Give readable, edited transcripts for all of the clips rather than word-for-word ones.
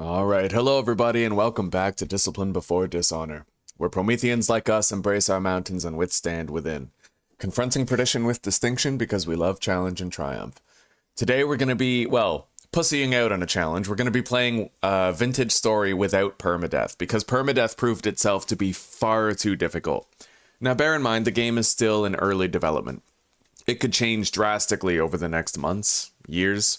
Alright, hello everybody and welcome back to Discipline Before Dishonor, where Prometheans like us embrace our mountains and withstand within, confronting perdition with distinction because we love challenge and triumph. Today we're going to be, pussying out on a challenge. We're going to be playing a vintage story without permadeath, because permadeath proved itself to be far too difficult. Now bear in mind, the game is still in early development. It could change drastically over the next months, years,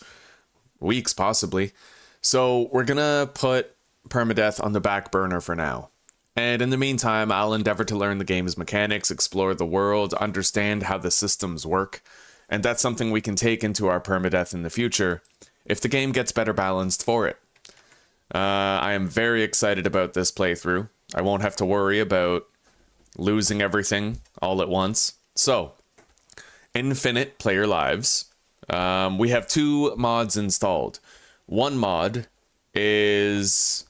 weeks possibly. So we're gonna put permadeath on the back burner for now. And in the meantime, I'll endeavor to learn the game's mechanics, explore the world, understand how the systems work, and that's something we can take into our permadeath in the future if the game gets better balanced for it. I am very excited about this playthrough. I won't have to worry about losing everything all at once. So, infinite player lives. We have two mods installed. One mod is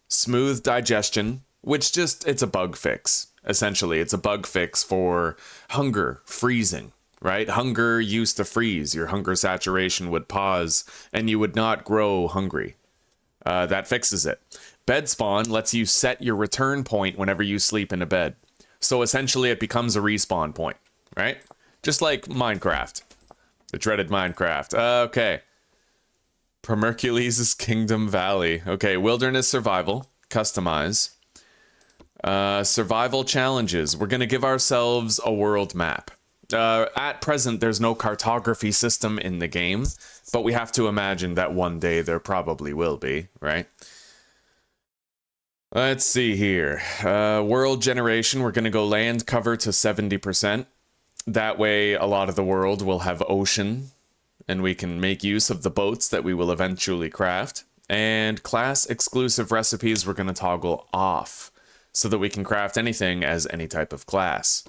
Smooth Digestion, which it's a bug fix. Essentially, it's a bug fix for hunger, freezing, right? Hunger used to freeze. Your hunger saturation would pause, and you would not grow hungry. That fixes it. BedSpawn lets you set your return point whenever you sleep in a bed. So essentially, it becomes a respawn point, right? Just like Minecraft. The dreaded Minecraft. Okay. Permercules' Kingdom Valley. Okay, wilderness survival. Customize. Survival challenges. We're going to give ourselves a world map. At present, there's no cartography system in the game, but we have to imagine that one day there probably will be, right? Let's see here. World generation. We're going to go land cover to 70%. That way, a lot of the world will have ocean, and we can make use of the boats that we will eventually craft. And class-exclusive recipes we're going to toggle off, so that we can craft anything as any type of class.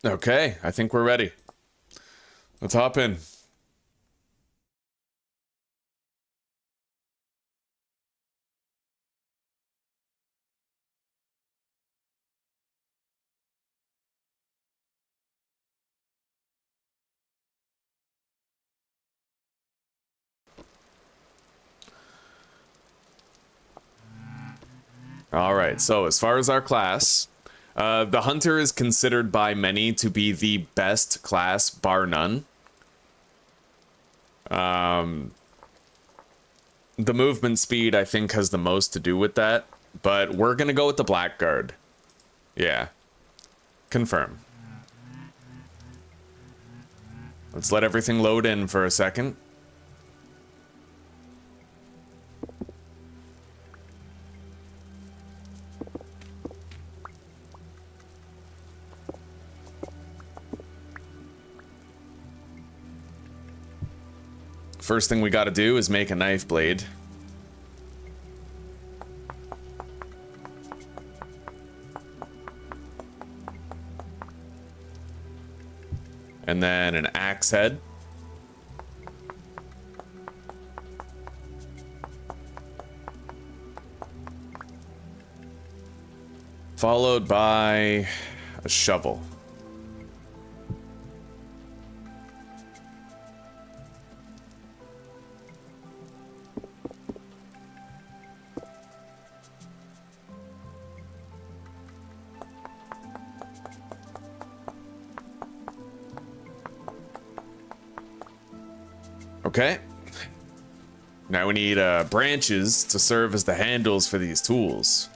Okay, I think we're ready. Let's hop in. Alright, so as far as our class, the Hunter is considered by many to be the best class, bar none. The movement speed, I think, has the most to do with that, but we're gonna go with the Blackguard. Yeah. Confirm. Let's let everything load in for a second. First thing we gotta do is make a knife blade. And then an axe head. Followed by a shovel. Okay. Now we need branches to serve as the handles for these tools.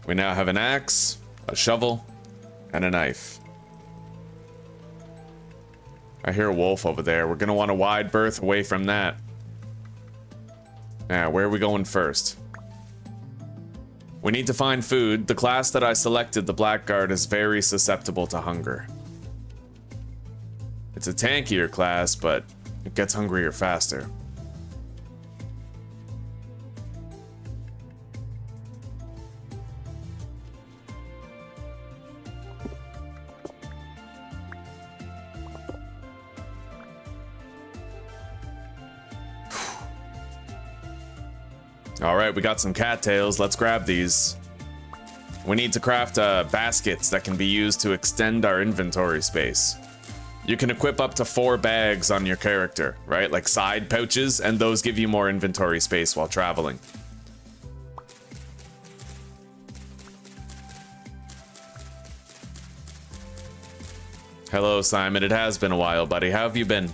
We now have an axe, a shovel, and a knife. I hear a wolf over there. We're gonna want a wide berth away from that. Now, where are we going first? We need to find food. The class that I selected, the Blackguard, is very susceptible to hunger. It's a tankier class, but it gets hungrier faster. All right, we got some cattails. Let's grab these. We need to craft baskets that can be used to extend our inventory space. You can equip up to 4 bags on your character, right? Like side pouches, and those give you more inventory space while traveling. Hello, Simon. It has been a while, buddy. How have you been?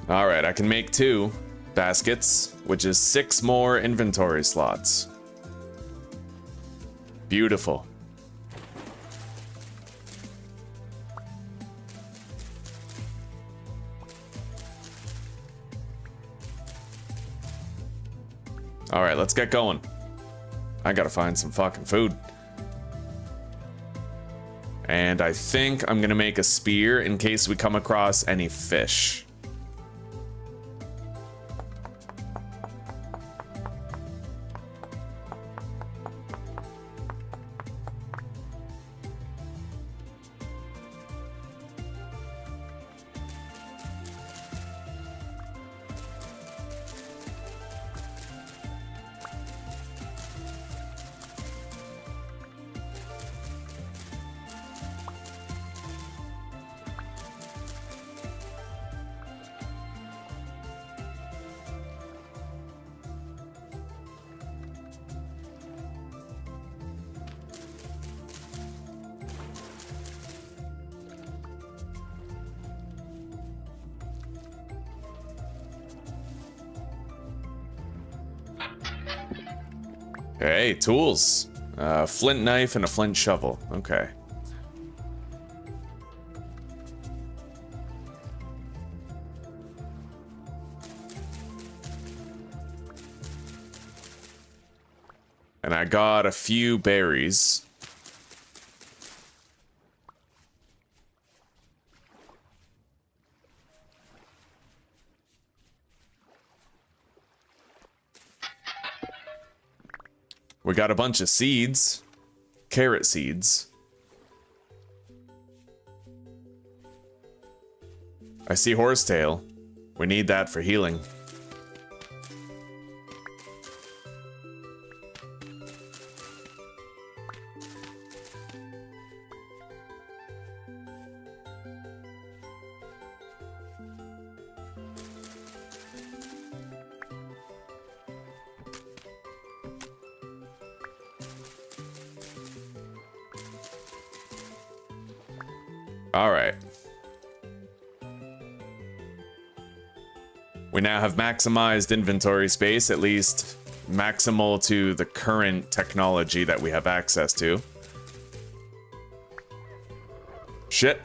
All right, I can make 2 baskets, which is 6 more inventory slots. Beautiful. All right, let's get going. I gotta find some fucking food. And I think I'm gonna make a spear in case we come across any fish. Hey, tools. Flint knife and a flint shovel. Okay. And I got a few berries. We got a bunch of seeds. Carrot seeds. I see horsetail. We need that for healing. All right. We now have maximized inventory space, at least maximal to the current technology that we have access to. Shit.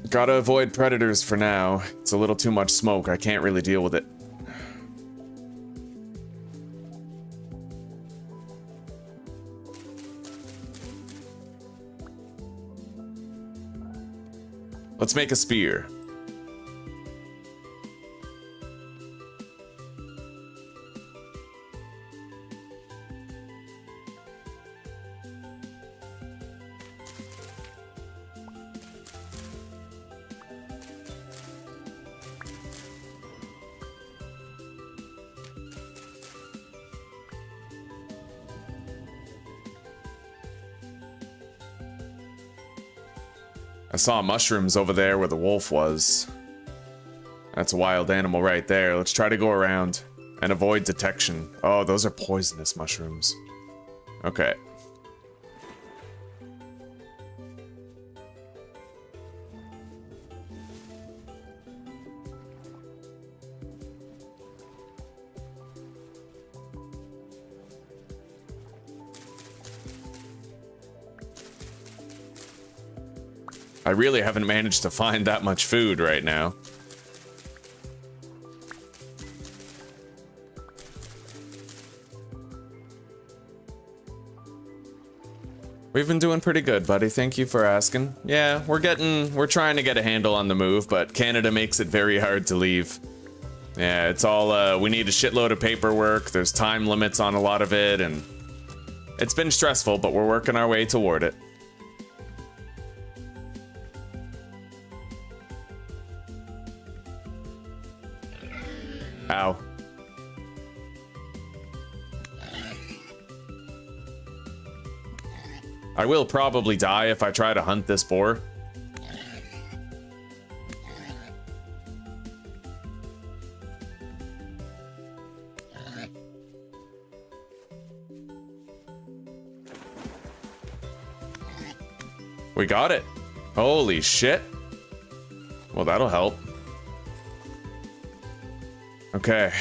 Gotta avoid predators for now. It's a little too much smoke. I can't really deal with it. Let's make a spear. I saw mushrooms over there where the wolf was. That's a wild animal right there. Let's try to go around and avoid detection. Oh, those are poisonous mushrooms. Okay. I really haven't managed to find that much food right now. We've been doing pretty good, buddy. Thank you for asking. Yeah, we're trying to get a handle on the move, but Canada makes it very hard to leave. Yeah, it's all, we need a shitload of paperwork. There's time limits on a lot of it, and it's been stressful, but we're working our way toward it. Ow. I will probably die if I try to hunt this boar. We got it. Holy shit. Well, that'll help. Okay.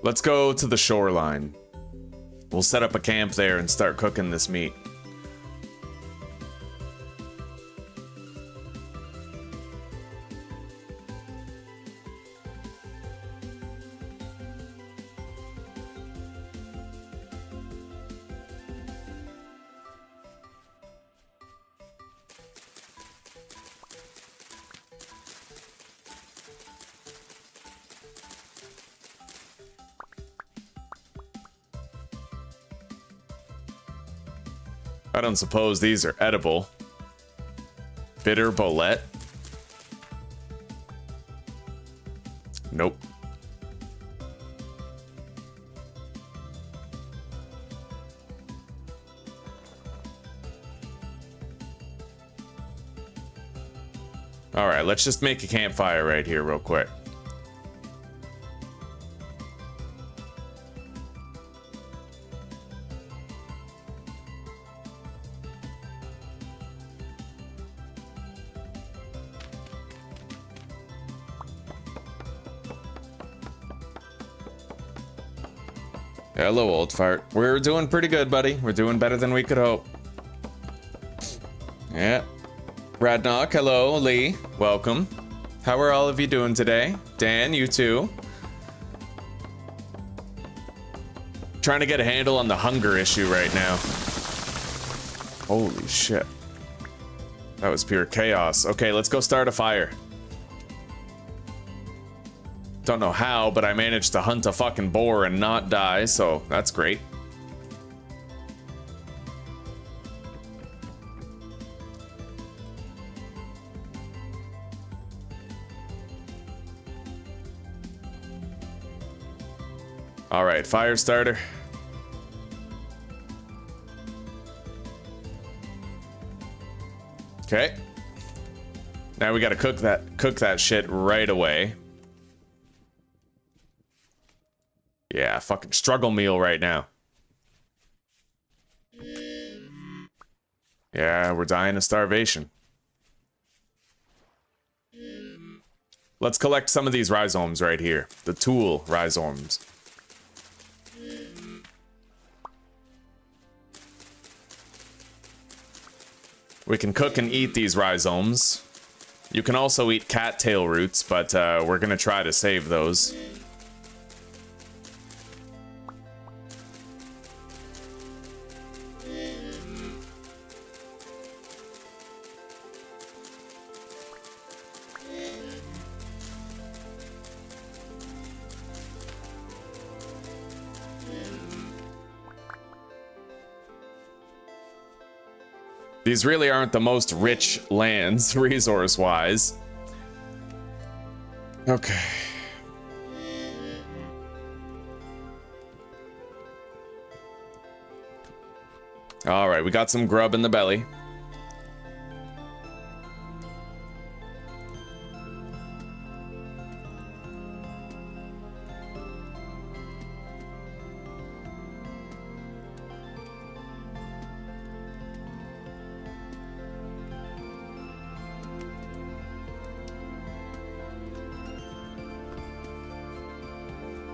Let's go to the shoreline. We'll set up a camp there and start cooking this meat. I don't suppose these are edible. Bitter bolette? Nope. All right, let's just make a campfire right here real quick. Hello, old fart. We're doing pretty good, buddy. We're doing better than we could hope. Yeah. Radnock, hello. Lee, welcome. How are all of you doing today? Dan, you too. Trying to get a handle on the hunger issue right now. Holy shit. That was pure chaos. Okay, let's go start a fire. Don't know how, but I managed to hunt a fucking boar and not die, so that's great. All right, fire starter. Okay. Now we gotta cook that shit right away. Yeah, fucking struggle meal right now. Yeah, we're dying of starvation. Let's collect some of these rhizomes right here. The tool rhizomes. We can cook and eat these rhizomes. You can also eat cattail roots, but we're gonna try to save those. These really aren't the most rich lands, resource-wise. Okay. All right, we got some grub in the belly.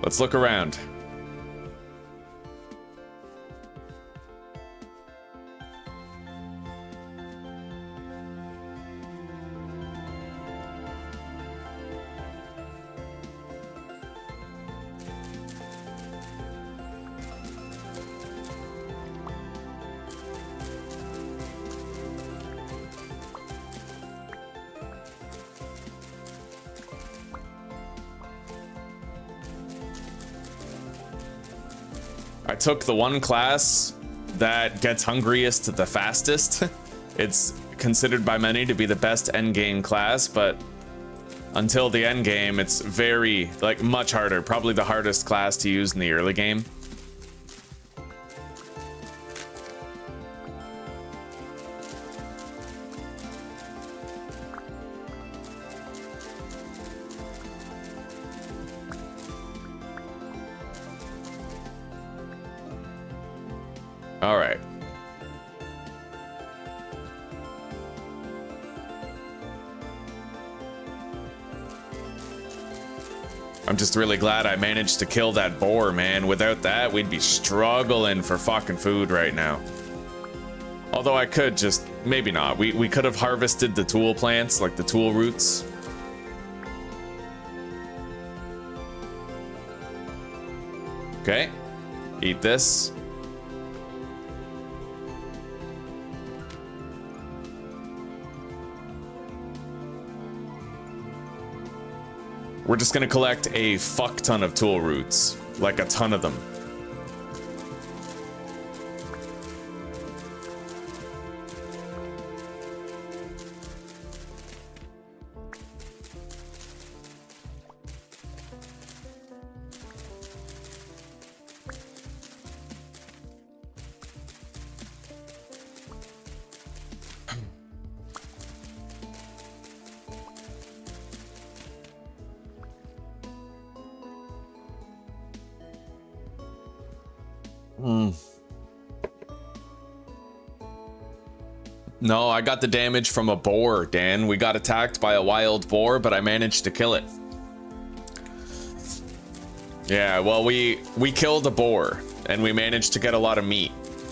Let's look around. I took the one class that gets hungriest the fastest. It's considered by many to be the best endgame class, but until the end game, it's very, like, much harder. Probably the hardest class to use in the early game. All right. I'm just really glad I managed to kill that boar, man. Without that, we'd be struggling for fucking food right now. Although I could just, maybe not. We could have harvested the tool plants, like the tool roots. Okay, eat this. We're just gonna collect a fuck ton of tool roots, like a ton of them. No, I got the damage from a boar, Dan. We got attacked by a wild boar, but I managed to kill it. Yeah, well, we killed a boar, and we managed to get a lot of meat.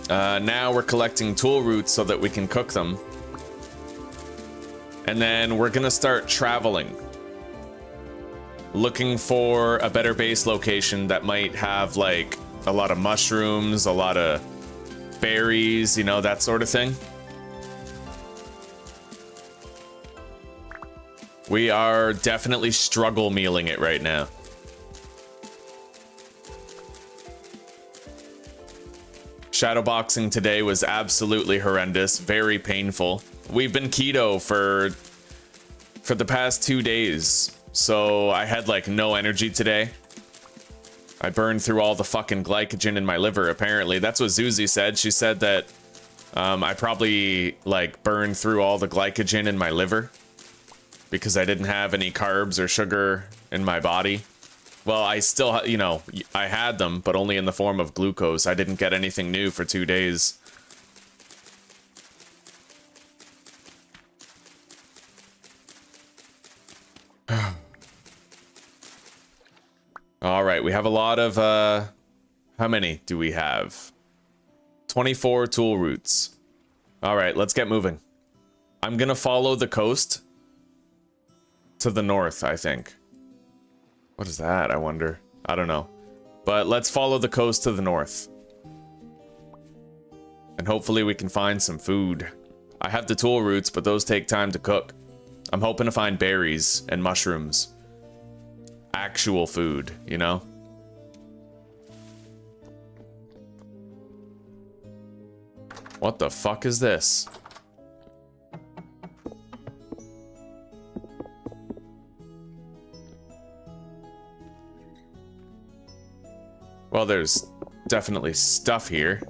Now we're collecting tool roots so that we can cook them. And then we're gonna start traveling. Looking for a better base location that might have, like, a lot of mushrooms, a lot of berries, you know, that sort of thing. We are definitely struggle mealing it right now. Shadowboxing today was absolutely horrendous, very painful. We've been keto for the past 2 days, so I had like no energy today. I burned through all the fucking glycogen in my liver, apparently. That's what Zuzi said. She said that I probably like burned through all the glycogen in my liver because I didn't have any carbs or sugar in my body. Well, I still, you know, I had them, but only in the form of glucose. I didn't get anything new for 2 days. All right, we have a lot of, how many do we have? 24 tool roots. All right, let's get moving. I'm gonna follow the coast to the north, I think. What is that, I wonder? I don't know. But let's follow the coast to the north. And hopefully we can find some food. I have the tool roots, but those take time to cook. I'm hoping to find berries and mushrooms. Actual food, you know? What the fuck is this? Well, there's definitely stuff here.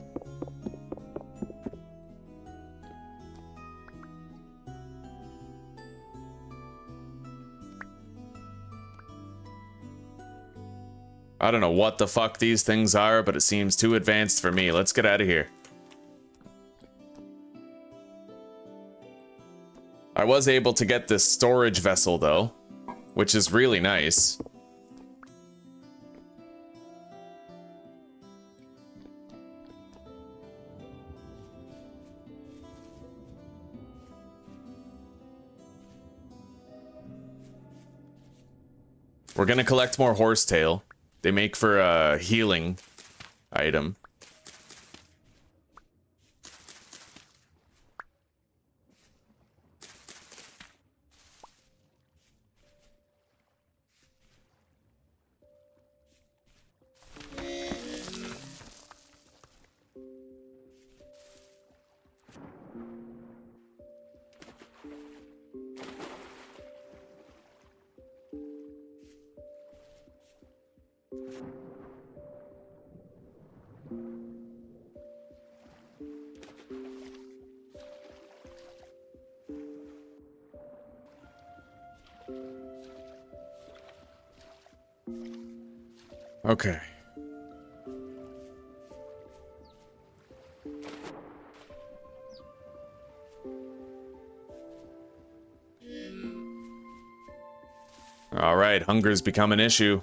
I don't know what the fuck these things are, but it seems too advanced for me. Let's get out of here. I was able to get this storage vessel, though, which is really nice. We're gonna collect more horsetail. They make for a healing item. Okay. All right, hunger's become an issue.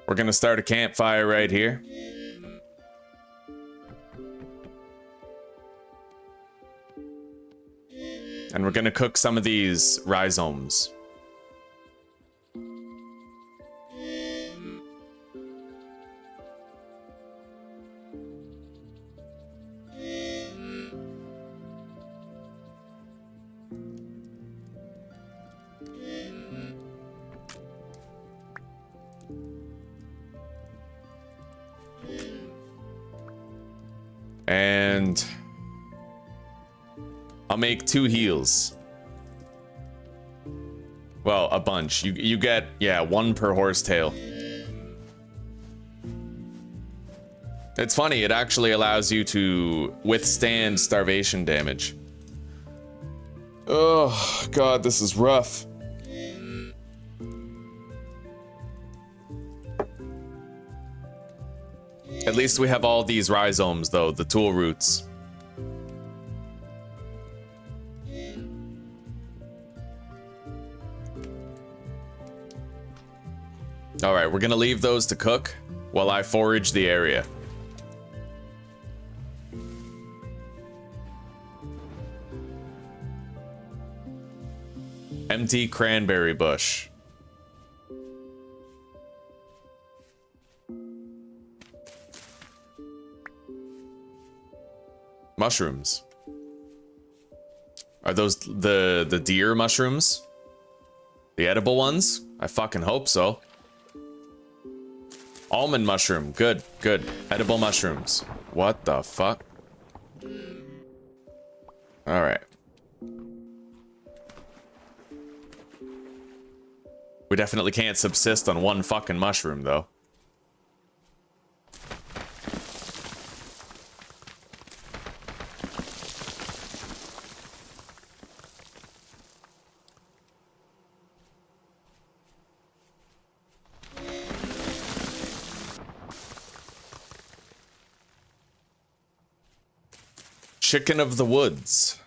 We're gonna start a campfire right here. And we're gonna cook some of these rhizomes. And I'll make 2 heals. Well, a bunch. You get, yeah, 1 per horsetail. It's funny, it actually allows you to withstand starvation damage. Oh, God, this is rough. At least we have all these rhizomes, though, the tool roots. All right, we're gonna leave those to cook while I forage the area. Empty cranberry bush. Mushrooms. Are those the deer mushrooms? The edible ones? I fucking hope so. Almond mushroom. Good, good. Edible mushrooms. What the fuck? Alright. We definitely can't subsist on 1 fucking mushroom, though. Chicken of the woods.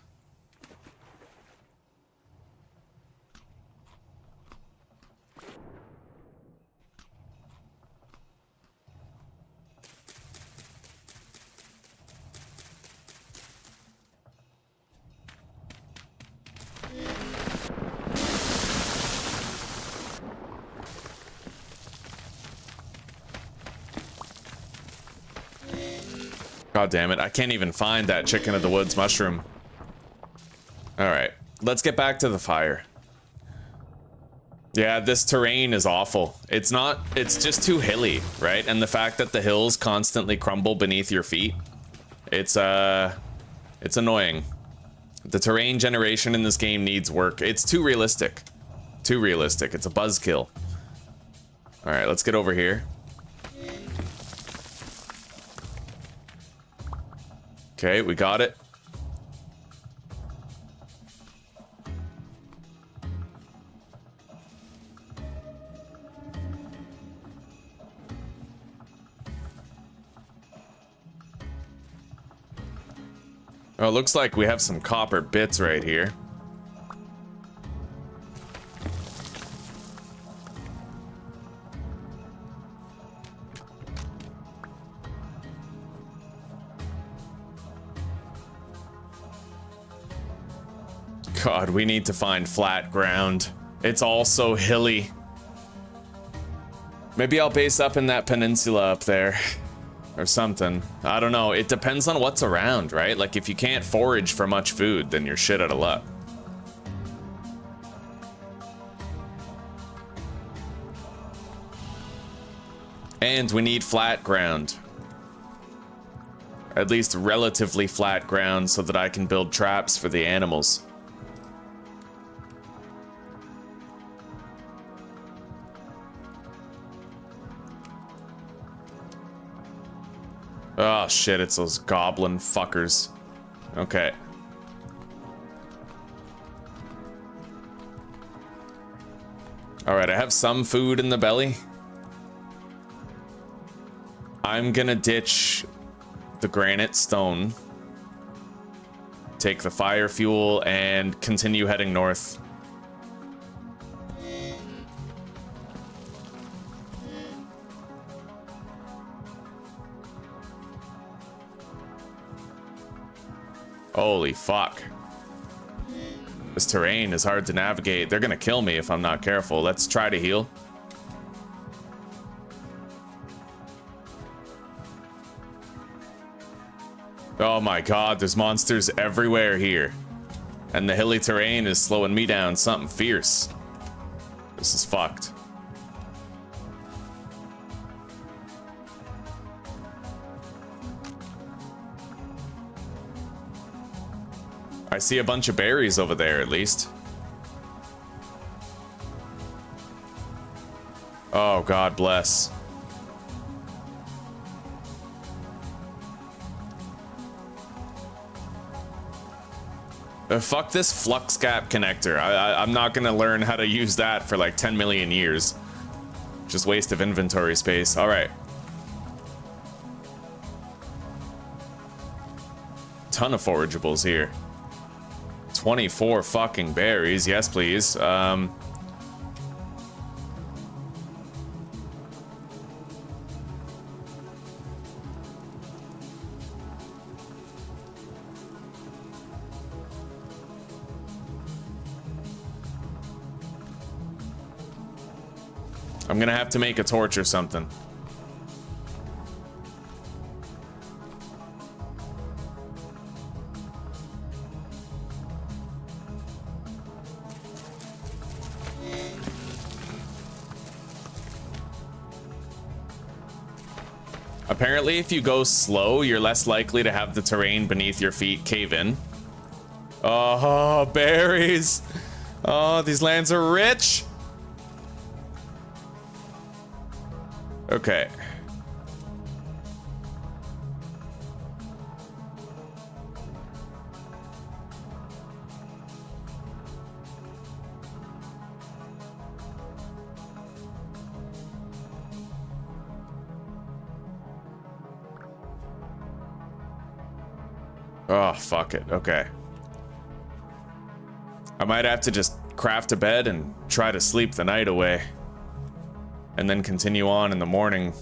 God damn it, I can't even find that chicken of the woods mushroom. Alright, let's get back to the fire. Yeah, this terrain is awful. It's just too hilly, right? And the fact that the hills constantly crumble beneath your feet, it's annoying. The terrain generation in this game needs work. It's too realistic. Too realistic. It's a buzzkill. Alright, let's get over here. Okay, we got it. Oh, it looks like we have some copper bits right here. God, we need to find flat ground. It's all so hilly. Maybe I'll base up in that peninsula up there. Or something. I don't know. It depends on what's around, right? Like, if you can't forage for much food, then you're shit out of luck. And we need flat ground. At least relatively flat ground so that I can build traps for the animals. Oh shit, it's those goblin fuckers. Okay. Alright, I have some food in the belly. I'm gonna ditch the granite stone, take the fire fuel, and continue heading north. Holy fuck. This terrain is hard to navigate. They're gonna kill me if I'm not careful. Let's try to heal. Oh my god, there's monsters everywhere here. And the hilly terrain is slowing me down something fierce. This is fucked. I see a bunch of berries over there, at least. Oh, God bless. Fuck this flux gap connector. I'm not gonna learn how to use that for like 10 million years. Just waste of inventory space. All right. Ton of forageables here. 24 fucking berries. Yes, please. I'm gonna have to make a torch or something. Apparently, if you go slow, you're less likely to have the terrain beneath your feet cave in. Oh, berries! Oh, these lands are rich! Okay. Oh, fuck it. Okay. I might have to just craft a bed and try to sleep the night away. And then continue on in the morning.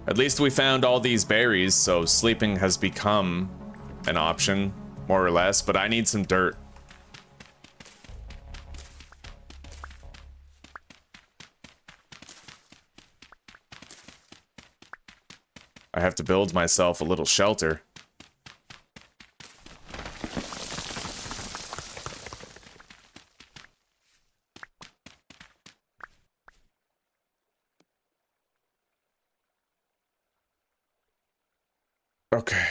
At least we found all these berries, so sleeping has become an option, more or less, but I need some dirt. I have to build myself a little shelter. Okay.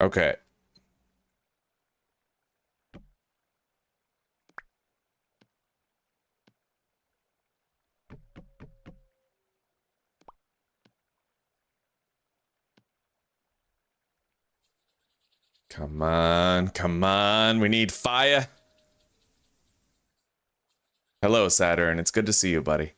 Okay. Come on, come on. We need fire. Hello, Saturn. It's good to see you, buddy.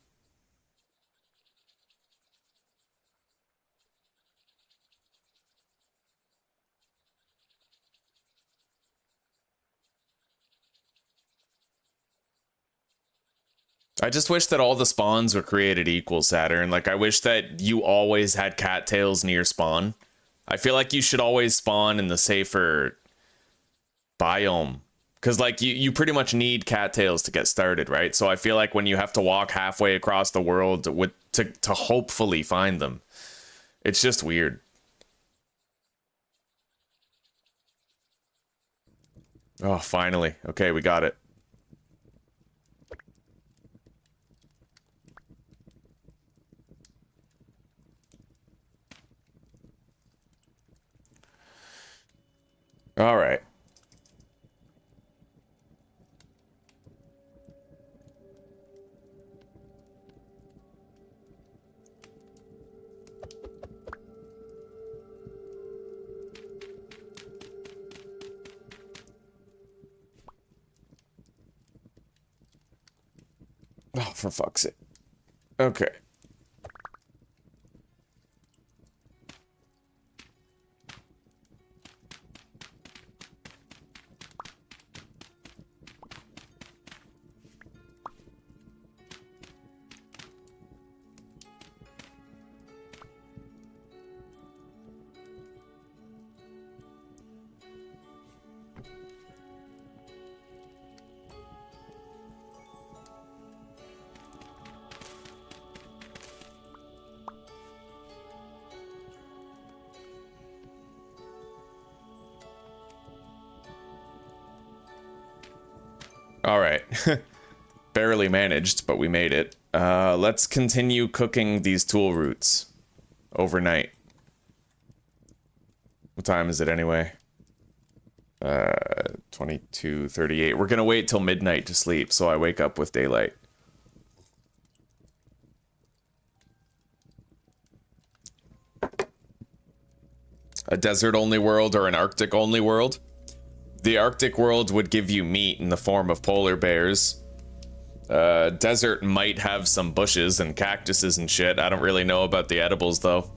I just wish that all the spawns were created equal, Saturn. Like, I wish that you always had cattails near spawn. I feel like you should always spawn in the safer biome. Because, like, you pretty much need cattails to get started, right? So I feel like when you have to walk halfway across the world to hopefully find them, it's just weird. Oh, finally. Okay, we got it. All right. Oh, for fuck's sake. Okay. All right. Barely managed, but we made it. Let's continue cooking these tool roots overnight. What time is it anyway? 22:38. We're gonna wait till midnight to sleep, so I wake up with daylight. A desert-only world or an Arctic-only world? The Arctic world would give you meat in the form of polar bears. Desert might have some bushes and cactuses and shit. I don't really know about the edibles, though.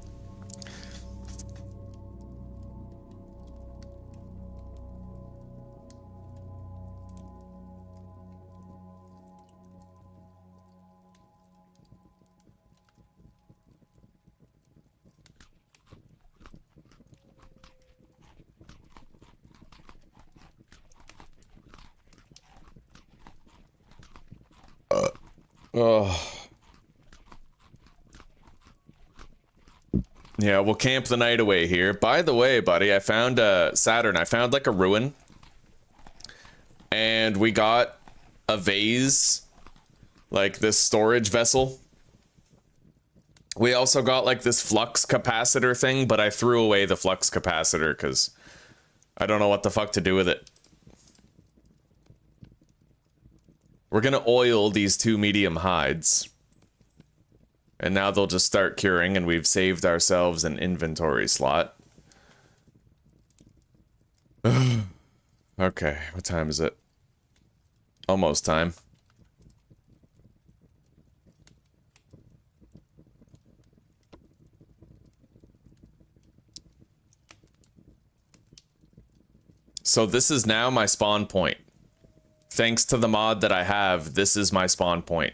Oh. Yeah, we'll camp the night away here. By the way, buddy, I found Saturn. I found like a ruin. And we got a vase. Like this storage vessel. We also got like this flux capacitor thing, but I threw away the flux capacitor because I don't know what the fuck to do with it. We're gonna oil these 2 medium hides. And now they'll just start curing, and we've saved ourselves an inventory slot. Okay, what time is it? Almost time. So this is now my spawn point. Thanks to the mod that I have, this is my spawn point.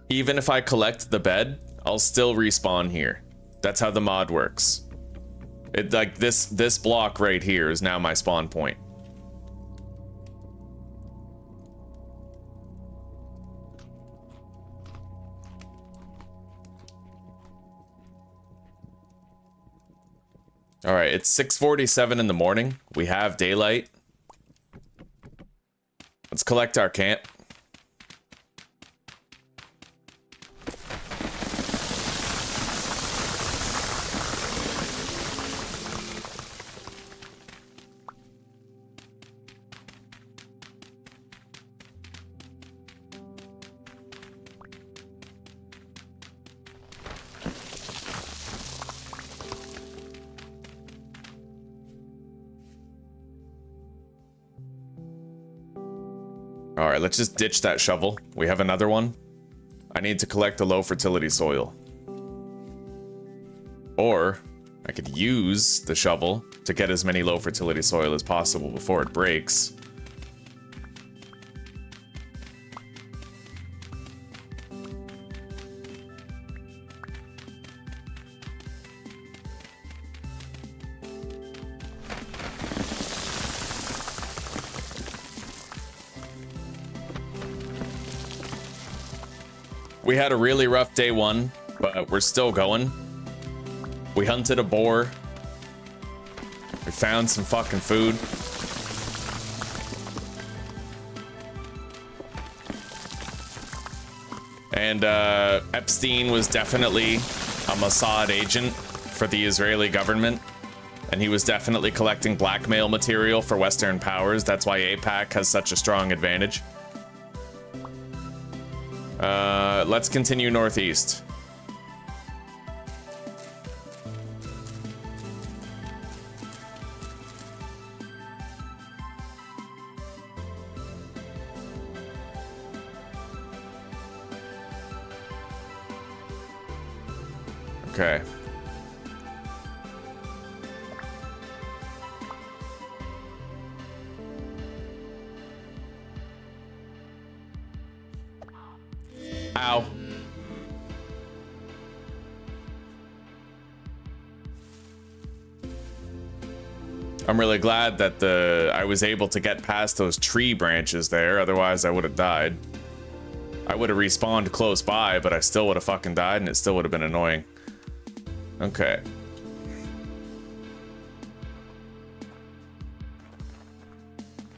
Even if I collect the bed, I'll still respawn here. That's how the mod works. It like this block right here is now my spawn point. All right, it's 6:47 in the morning. We have daylight. Let's collect our camp. All right, let's just ditch that shovel. We have another one. I need to collect the low fertility soil. Or I could use the shovel to get as many low fertility soil as possible before it breaks. We had a really rough day one, but we're still going. We hunted a boar. We found some fucking food. And Epstein was definitely a Mossad agent for the Israeli government. And he was definitely collecting blackmail material for Western powers. That's why AIPAC has such a strong advantage. Let's continue northeast. Okay. Ow. I'm really glad that I was able to get past those tree branches there, otherwise I would have died. I would have respawned close by, but I still would have fucking died and it still would have been annoying. Okay.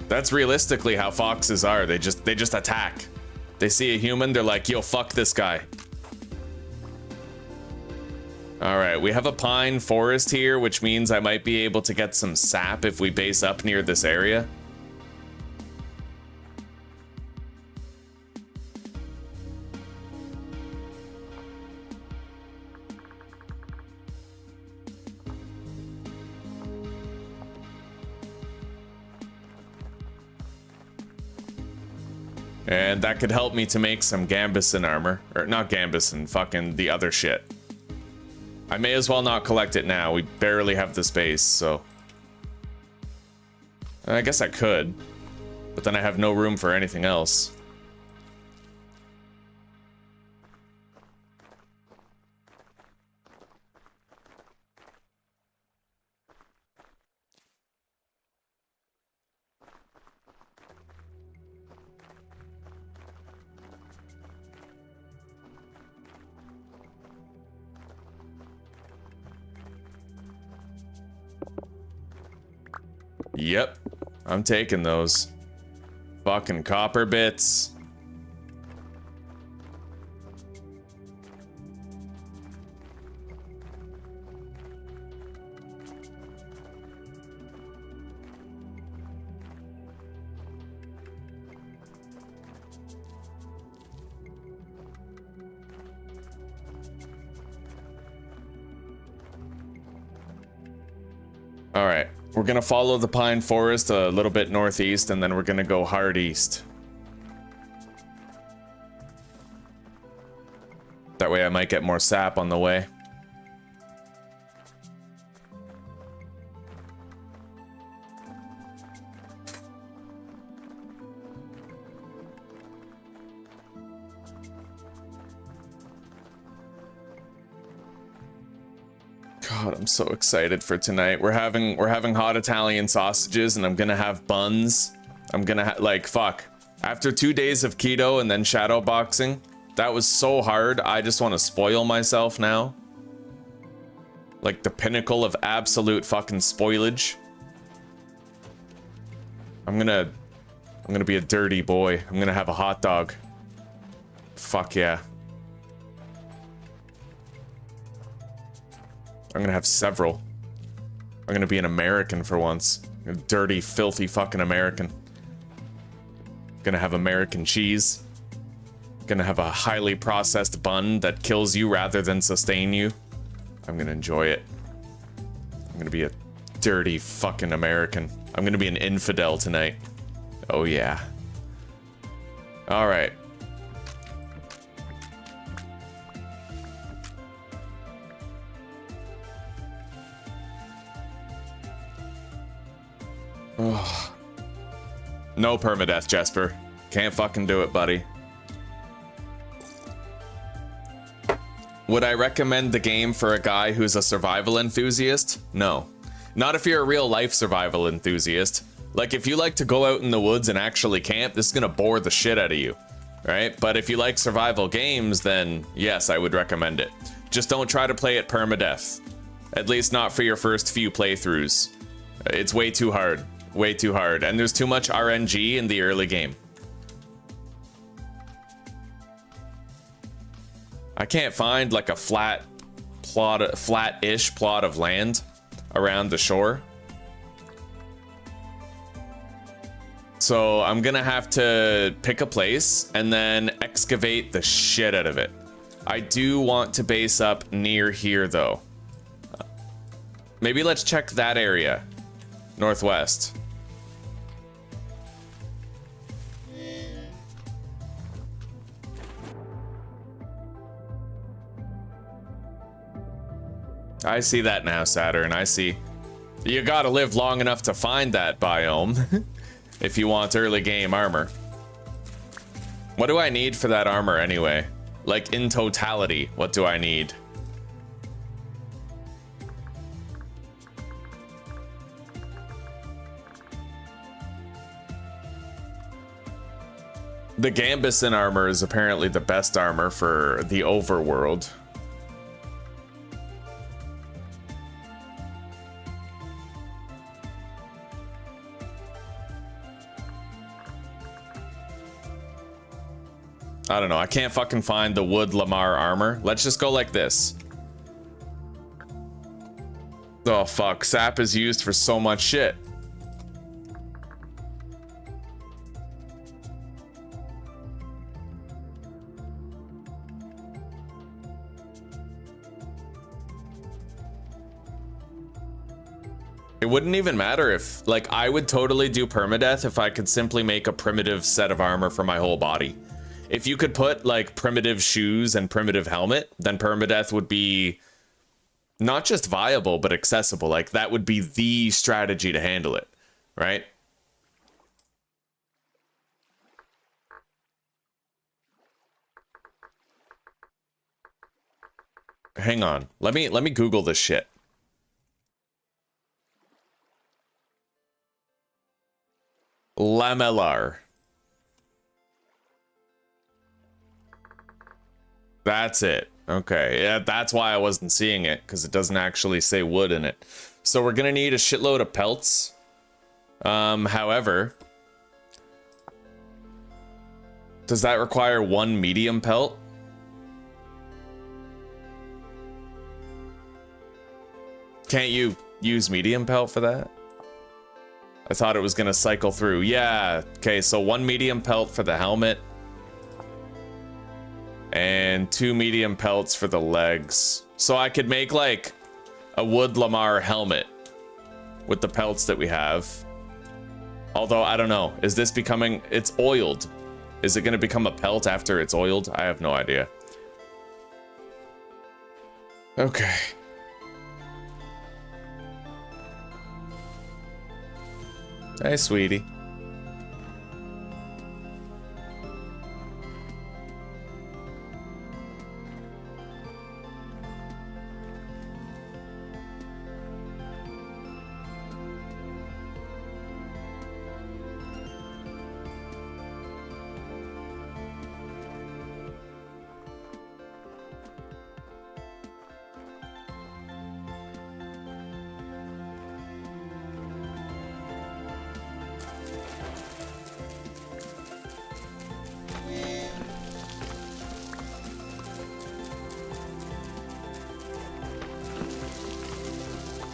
That's realistically how foxes are. They just attack. They see a human, they're like, yo, fuck this guy. All right, we have a pine forest here, which means I might be able to get some sap if we base up near this area. And that could help me to make some Gambeson armor. Or not Gambeson, fucking the other shit. I may as well not collect it now. We barely have the space, so... I guess I could. But then I have no room for anything else. Yep, I'm taking those. Fucking copper bits. All right. We're gonna follow the pine forest a little bit northeast, and then we're gonna go hard east. That way I might get more sap on the way. God, I'm so excited for tonight. We're having hot Italian sausages, and I'm gonna have buns. I'm gonna like, fuck. After 2 days of keto and then shadow boxing, that was so hard. I just want to spoil myself now. Like the pinnacle of absolute fucking spoilage. I'm gonna be a dirty boy. I'm gonna have a hot dog. Fuck yeah. I'm gonna have several. I'm gonna be an American for once. A dirty, filthy fucking American. Gonna have American cheese. Gonna have a highly processed bun that kills you rather than sustain you. I'm gonna enjoy it. I'm gonna be a dirty fucking American. I'm gonna be an infidel tonight. Oh yeah. All right. Oh. No permadeath, Jesper. Can't fucking do it, buddy. Would I recommend the game for a guy who's a survival enthusiast? No. Not if you're a real life survival enthusiast. Like, if you like to go out in the woods and actually camp, this is gonna bore the shit out of you. right? But if you like survival games, then yes, I would recommend it. Just don't try to play it permadeath. At least not for your first few playthroughs. It's way too hard. Way too hard. And there's too much RNG in the early game. I can't find like a flat-ish plot of land around the shore. So I'm gonna have to pick a place and then excavate the shit out of it. I do want to base up near here though. Maybe let's check that area. Northwest. I see that now, Saturn. I see. You gotta live long enough to find that biome. If you want early game armor. What do I need for that armor anyway? Like in totality, what do I need? The Gambeson armor is apparently the best armor for the overworld. I don't know. I can't fucking find the wood Lamar armor. Let's just go like this. Oh, fuck. Sap is used for so much shit. It wouldn't even matter if, like, I would totally do permadeath if I could simply make a primitive set of armor for my whole body. If you could put like primitive shoes and primitive helmet, then permadeath would be not just viable, but accessible. Like that would be the strategy to handle it, right? Hang on. Let me Google this shit. Lamellar. That's it. Okay, yeah, that's why I wasn't seeing it, because it doesn't actually say wood in it. So we're gonna need a shitload of pelts. However, does that require one medium pelt? Can't you use medium pelt for that? I thought it was gonna cycle through. Yeah, okay, so one medium pelt for the helmet. And 2 medium pelts for the legs. So I could make like a wood Lamar helmet with the pelts that we have. Although, I don't know. Is this becoming... It's oiled. Is it going to become a pelt after it's oiled? I have no idea. Okay. Hey, sweetie.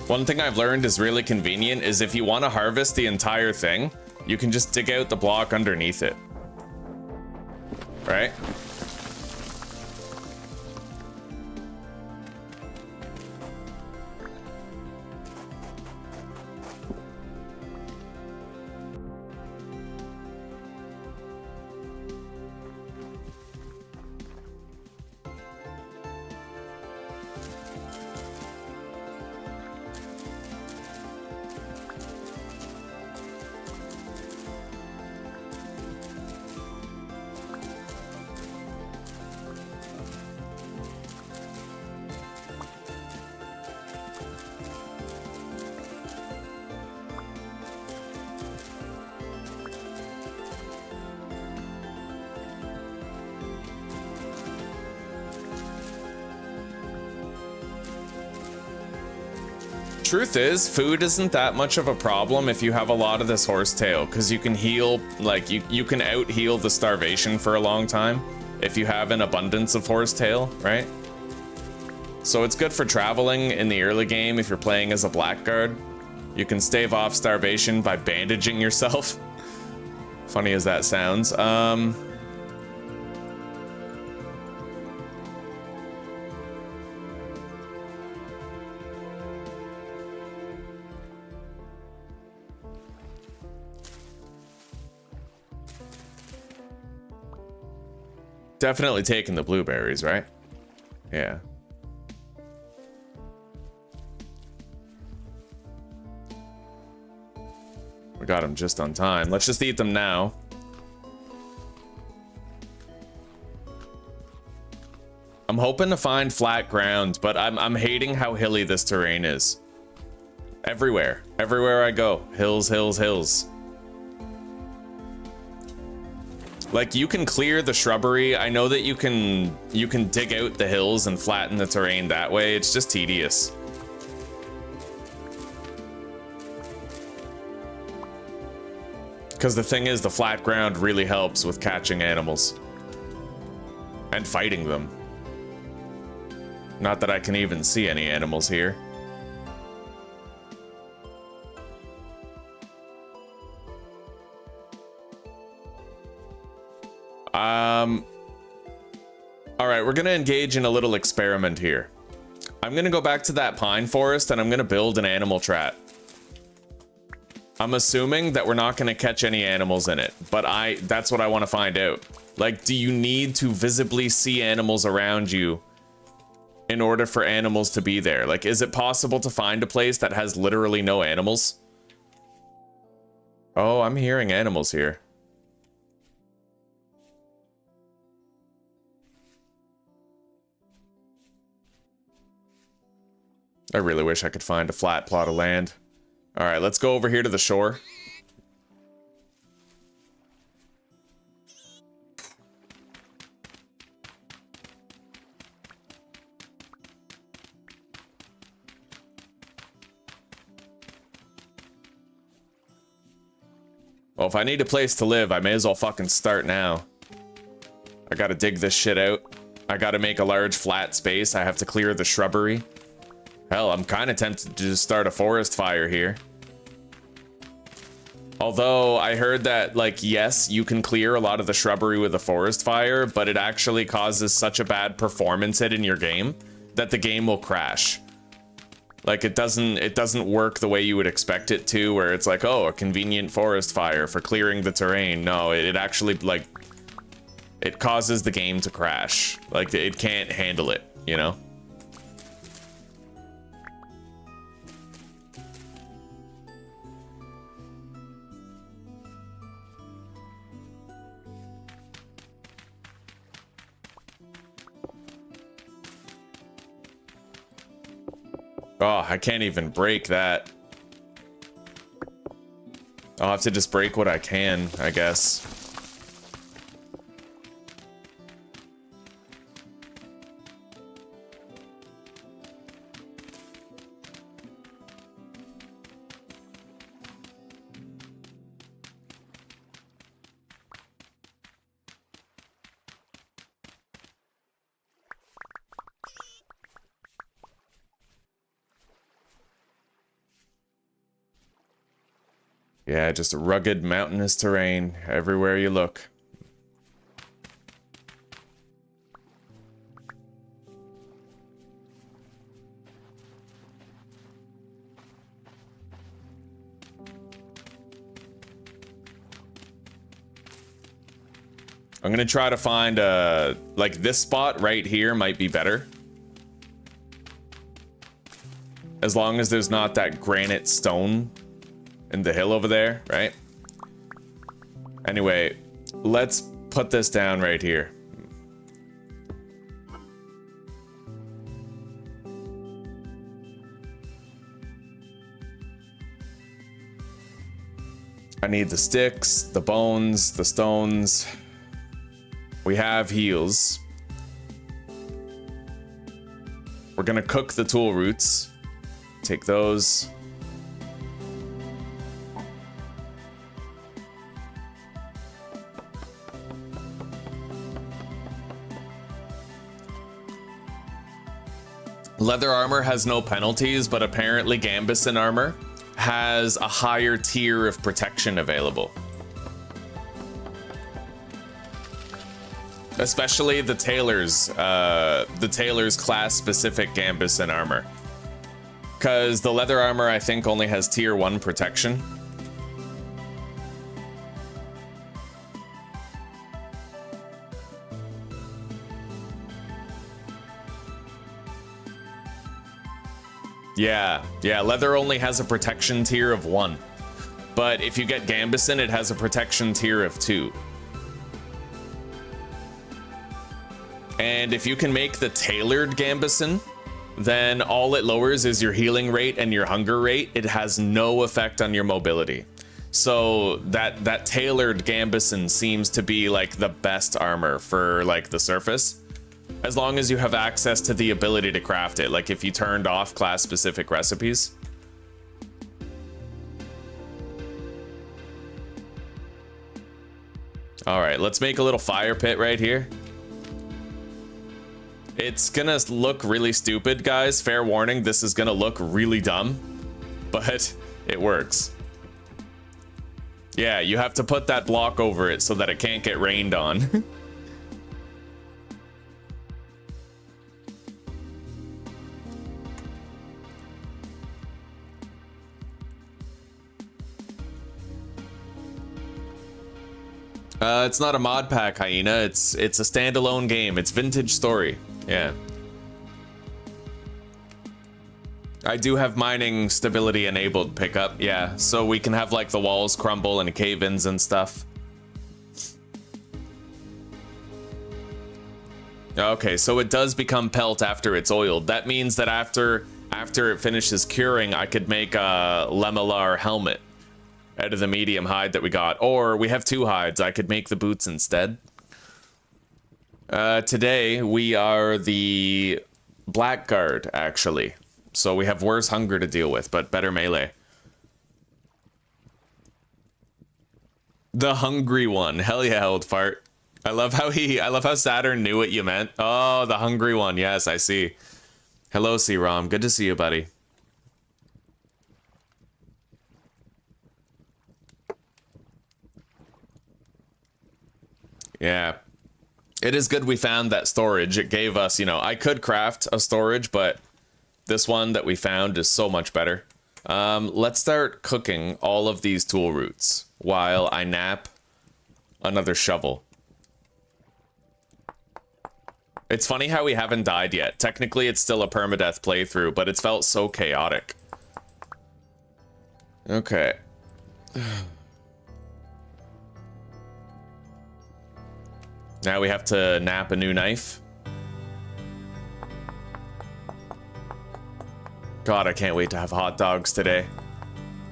One thing I've learned is really convenient is if you want to harvest the entire thing, you can just dig out the block underneath it. Right? truth is, food isn't that much of a problem if you have a lot of this horsetail, because you can heal, like, you can out-heal the starvation for a long time if you have an abundance of horsetail, right? So it's good for traveling in the early game if you're playing as a blackguard. You can stave off starvation by bandaging yourself. Funny as that sounds. Definitely taking the blueberries, right? Yeah. We got them just on time. Let's just eat them now. I'm hoping to find flat ground, but I'm hating how hilly this terrain is. Everywhere. Everywhere I go. Hills, hills, hills. Like, you can clear the shrubbery. I know that you can dig out the hills and flatten the terrain that way. It's just tedious. Because the thing is, the flat ground really helps with catching animals. And fighting them. Not that I can even see any animals here. Alright, we're gonna engage in a little experiment here. I'm gonna go back to that pine forest and I'm gonna build an animal trap. I'm assuming that we're not gonna catch any animals in it, but that's what I want to find out. Like, do you need to visibly see animals around you in order for animals to be there? Like, is it possible to find a place that has literally no animals? Oh, I'm hearing animals here. I really wish I could find a flat plot of land. All right, let's go over here to the shore. Well, if I need a place to live, I may as well fucking start now. I gotta dig this shit out. I gotta make a large flat space. I have to clear the shrubbery. Hell, I'm kind of tempted to just start a forest fire here. Although I heard that, like, yes, you can clear a lot of the shrubbery with a forest fire, but it actually causes such a bad performance hit in your game that the game will crash. Like, it doesn't work the way you would expect it to, where it's like, oh, a convenient forest fire for clearing the terrain. No, it actually, like, it causes the game to crash. Like, it can't handle it, you know? Oh, I can't even break that. I'll have to just break what I can, I guess. Yeah, just rugged mountainous terrain everywhere you look. I'm gonna try to find like this spot right here might be better. As long as there's not that granite stone in the hill over there, right? Anyway, let's put this down right here. I need the sticks, the bones, the stones. We have heels. We're gonna cook the tool roots Take those. Leather armor has no penalties, but apparently Gambeson armor has a higher tier of protection available. Especially the Tailor's class specific Gambeson armor. Because the leather armor, I think, only has tier 1 protection. Yeah, leather only has a protection tier of 1. But if you get Gambeson, it has a protection tier of 2. And if you can make the tailored Gambeson, then all it lowers is your healing rate and your hunger rate. It has no effect on your mobility. So that tailored Gambeson seems to be like the best armor for like the surface. As long as you have access to the ability to craft it, like if you turned off class-specific recipes. All right, let's make a little fire pit right here. It's gonna look really stupid, guys. Fair warning, this is gonna look really dumb, but it works. Yeah, you have to put that block over it so that it can't get rained on. It's not a mod pack, Hyena. It's a standalone game. It's vintage story. Yeah. I do have mining stability enabled pickup. Yeah, so we can have like the walls crumble and cave-ins and stuff. Okay, so it does become pelt after it's oiled. That means that after it finishes curing, I could make a Lemelar helmet out of the medium hide that we got. Or we have 2 hides. I could make the boots instead. Today, we are the Blackguard, actually. So we have worse hunger to deal with, but better melee. The hungry one. Hell yeah, old fart. I love how Saturn knew what you meant. Oh, the hungry one. Yes, I see. Hello, C-Rom. Good to see you, buddy. Yeah. It is good we found that storage. It gave us, you know, I could craft a storage, but this one that we found is so much better. Let's start cooking all of these tool roots while I nap another shovel. It's funny how we haven't died yet. Technically, it's still a permadeath playthrough, but it's felt so chaotic. Okay. Now we have to nap a new knife. God, I can't wait to have hot dogs today.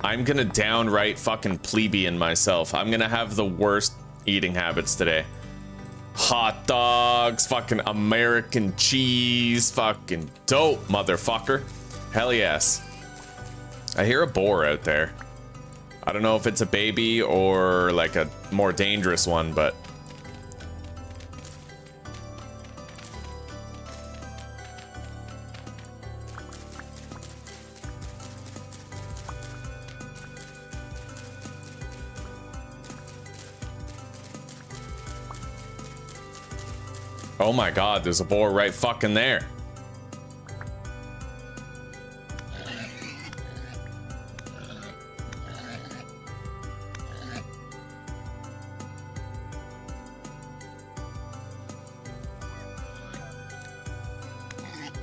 I'm gonna downright fucking plebeian myself. I'm gonna have the worst eating habits today. Hot dogs, fucking American cheese, fucking dope, motherfucker. Hell yes. I hear a boar out there. I don't know if it's a baby or like a more dangerous one, but... Oh my god, there's a boar right fucking there.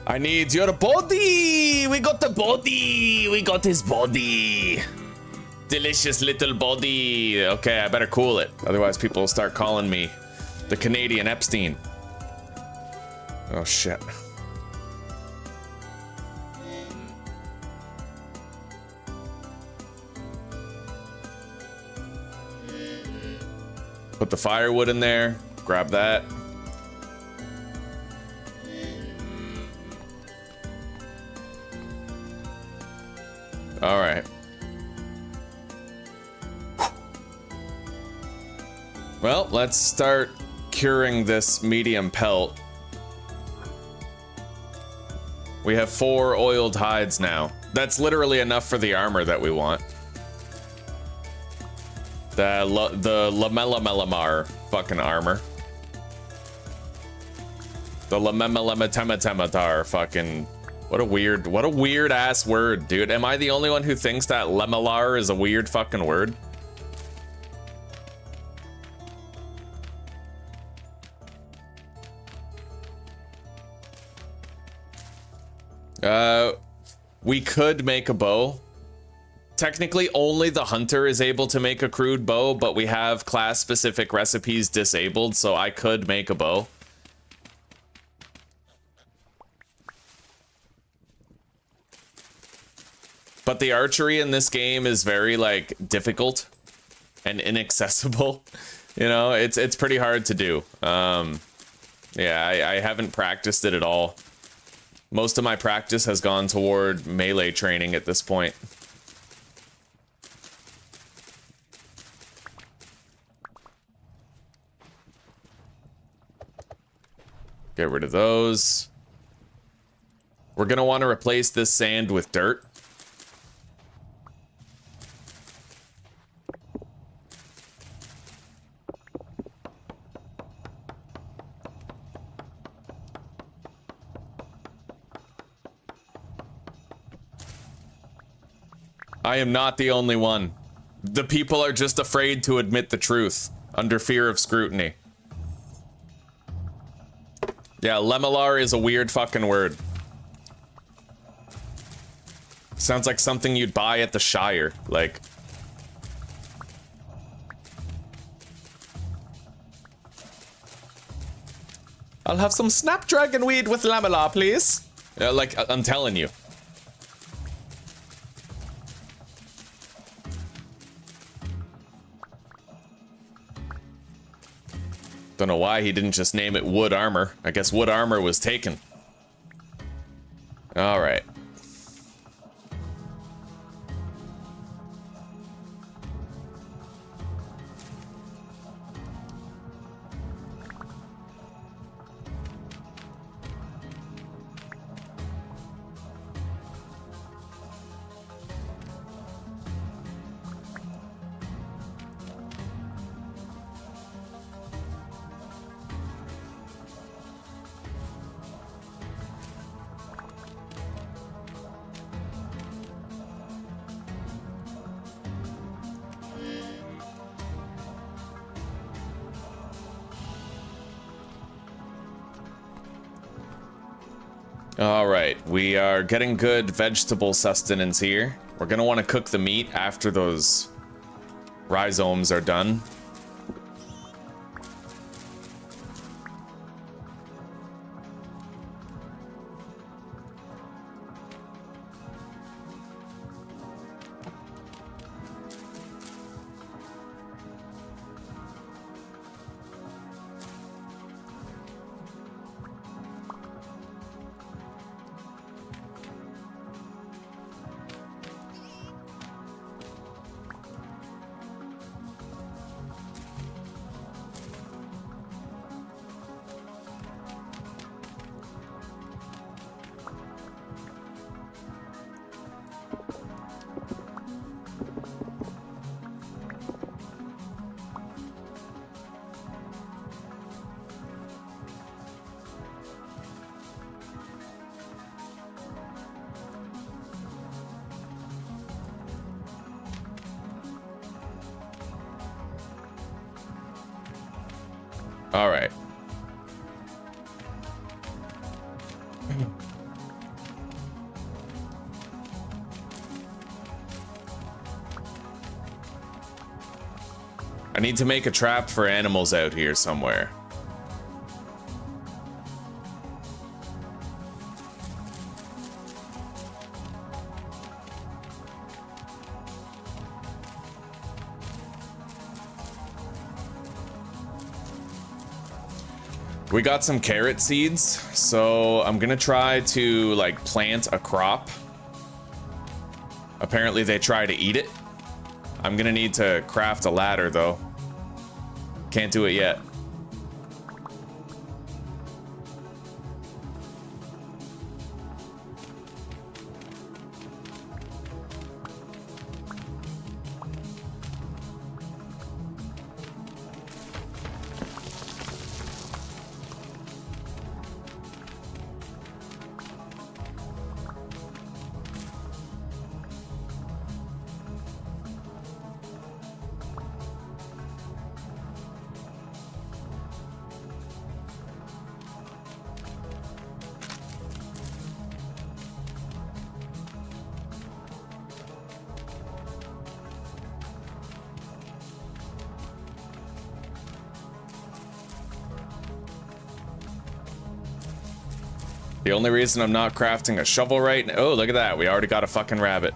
I need your body! We got the body! We got his body! Delicious little body. Okay, I better cool it. Otherwise people will start calling me the Canadian Epstein. Oh shit. Put the firewood in there. Grab that. All right. Well, let's start curing this medium pelt. We have 4 oiled hides now. That's literally enough for the armor that we want. The Lamela fucking armor. The Lamemelemetemetematar fucking... What a weird ass word, dude. Am I the only one who thinks that Lemelar is a weird fucking word? We could make a bow. Technically, only the hunter is able to make a crude bow, but we have class-specific recipes disabled, so I could make a bow. But the archery in this game is very, like, difficult and inaccessible. You know, it's pretty hard to do. Yeah, I haven't practiced it at all. Most of my practice has gone toward melee training at this point. Get rid of those. We're gonna want to replace this sand with dirt. I am not the only one. The people are just afraid to admit the truth, under fear of scrutiny. Yeah, Lemelar is a weird fucking word. Sounds like something you'd buy at the Shire, like... I'll have some snapdragon weed with Lemelar, please. Yeah, like, I'm telling you. Don't know why he didn't just name it wood armor. I guess wood armor was taken. All right. All right, we are getting good vegetable sustenance here. We're gonna want to cook the meat after those rhizomes are done. All right. I need to make a trap for animals out here somewhere. We got some carrot seeds, so I'm gonna try to like plant a crop Apparently they try to eat it. I'm gonna need to craft a ladder though. Can't do it yet. The only reason I'm not crafting a shovel right now... Oh, look at that. We already got a fucking rabbit.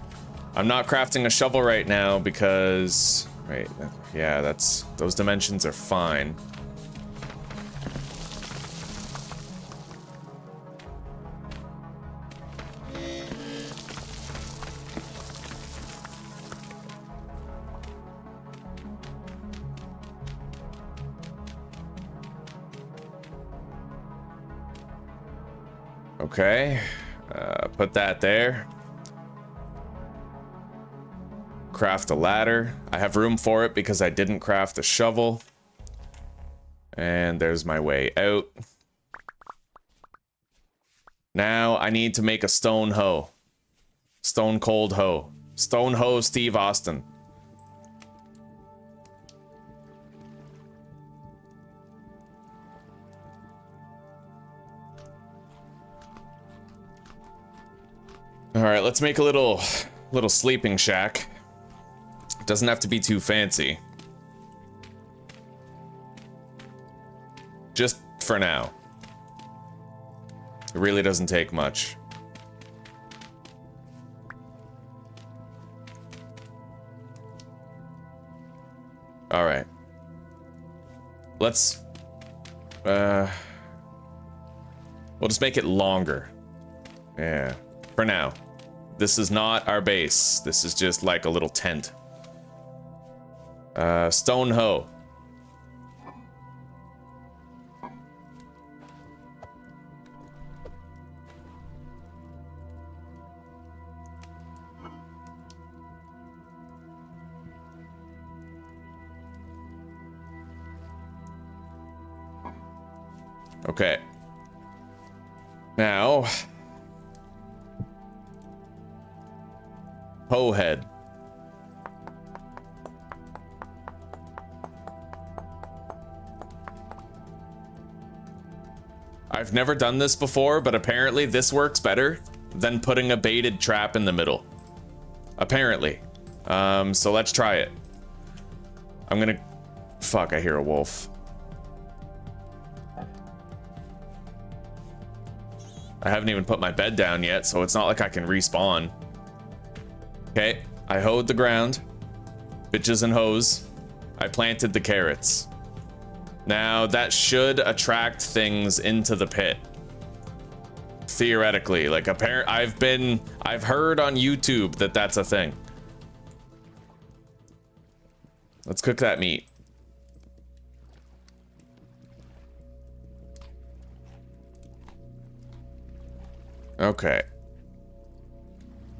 I'm not crafting a shovel right now because... Wait, yeah, that's... Those dimensions are fine. Okay, put that there. Craft a ladder. I have room for it because I didn't craft a shovel. And there's my way out. Now I need to make a stone hoe. Stone cold hoe. Stone hoe Steve Austin. All right, let's make a little sleeping shack. It doesn't have to be too fancy. Just for now. It really doesn't take much. All right. Let's we'll just make it longer. Yeah, for now. This is not our base. This is just like a little tent. Stone hoe. Okay. Now, hoe head. I've never done this before, but apparently this works better than putting a baited trap in the middle. Apparently. So let's try it. I'm gonna... Fuck, I hear a wolf. I haven't even put my bed down yet, so it's not like I can respawn. Okay, I hoed the ground. Bitches and hoes. I planted the carrots. Now, that should attract things into the pit. Theoretically, like I've heard on YouTube that that's a thing. Let's cook that meat. Okay.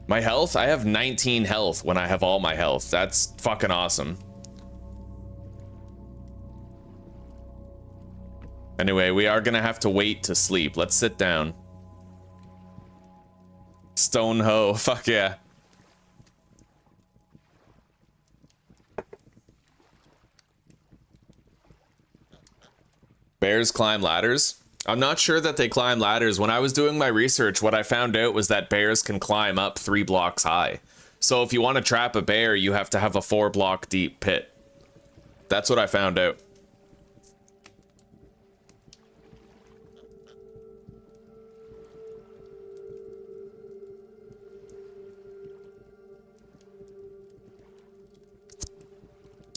My health? I have 19 health when I have all my health. That's fucking awesome. Anyway, we are gonna have to wait to sleep. Let's sit down. Stone hoe. Fuck yeah. Bears climb ladders? I'm not sure that they climb ladders. When I was doing my research, what I found out was that bears can climb up 3 blocks high. So if you want to trap a bear, you have to have a 4-block deep pit. That's what I found out.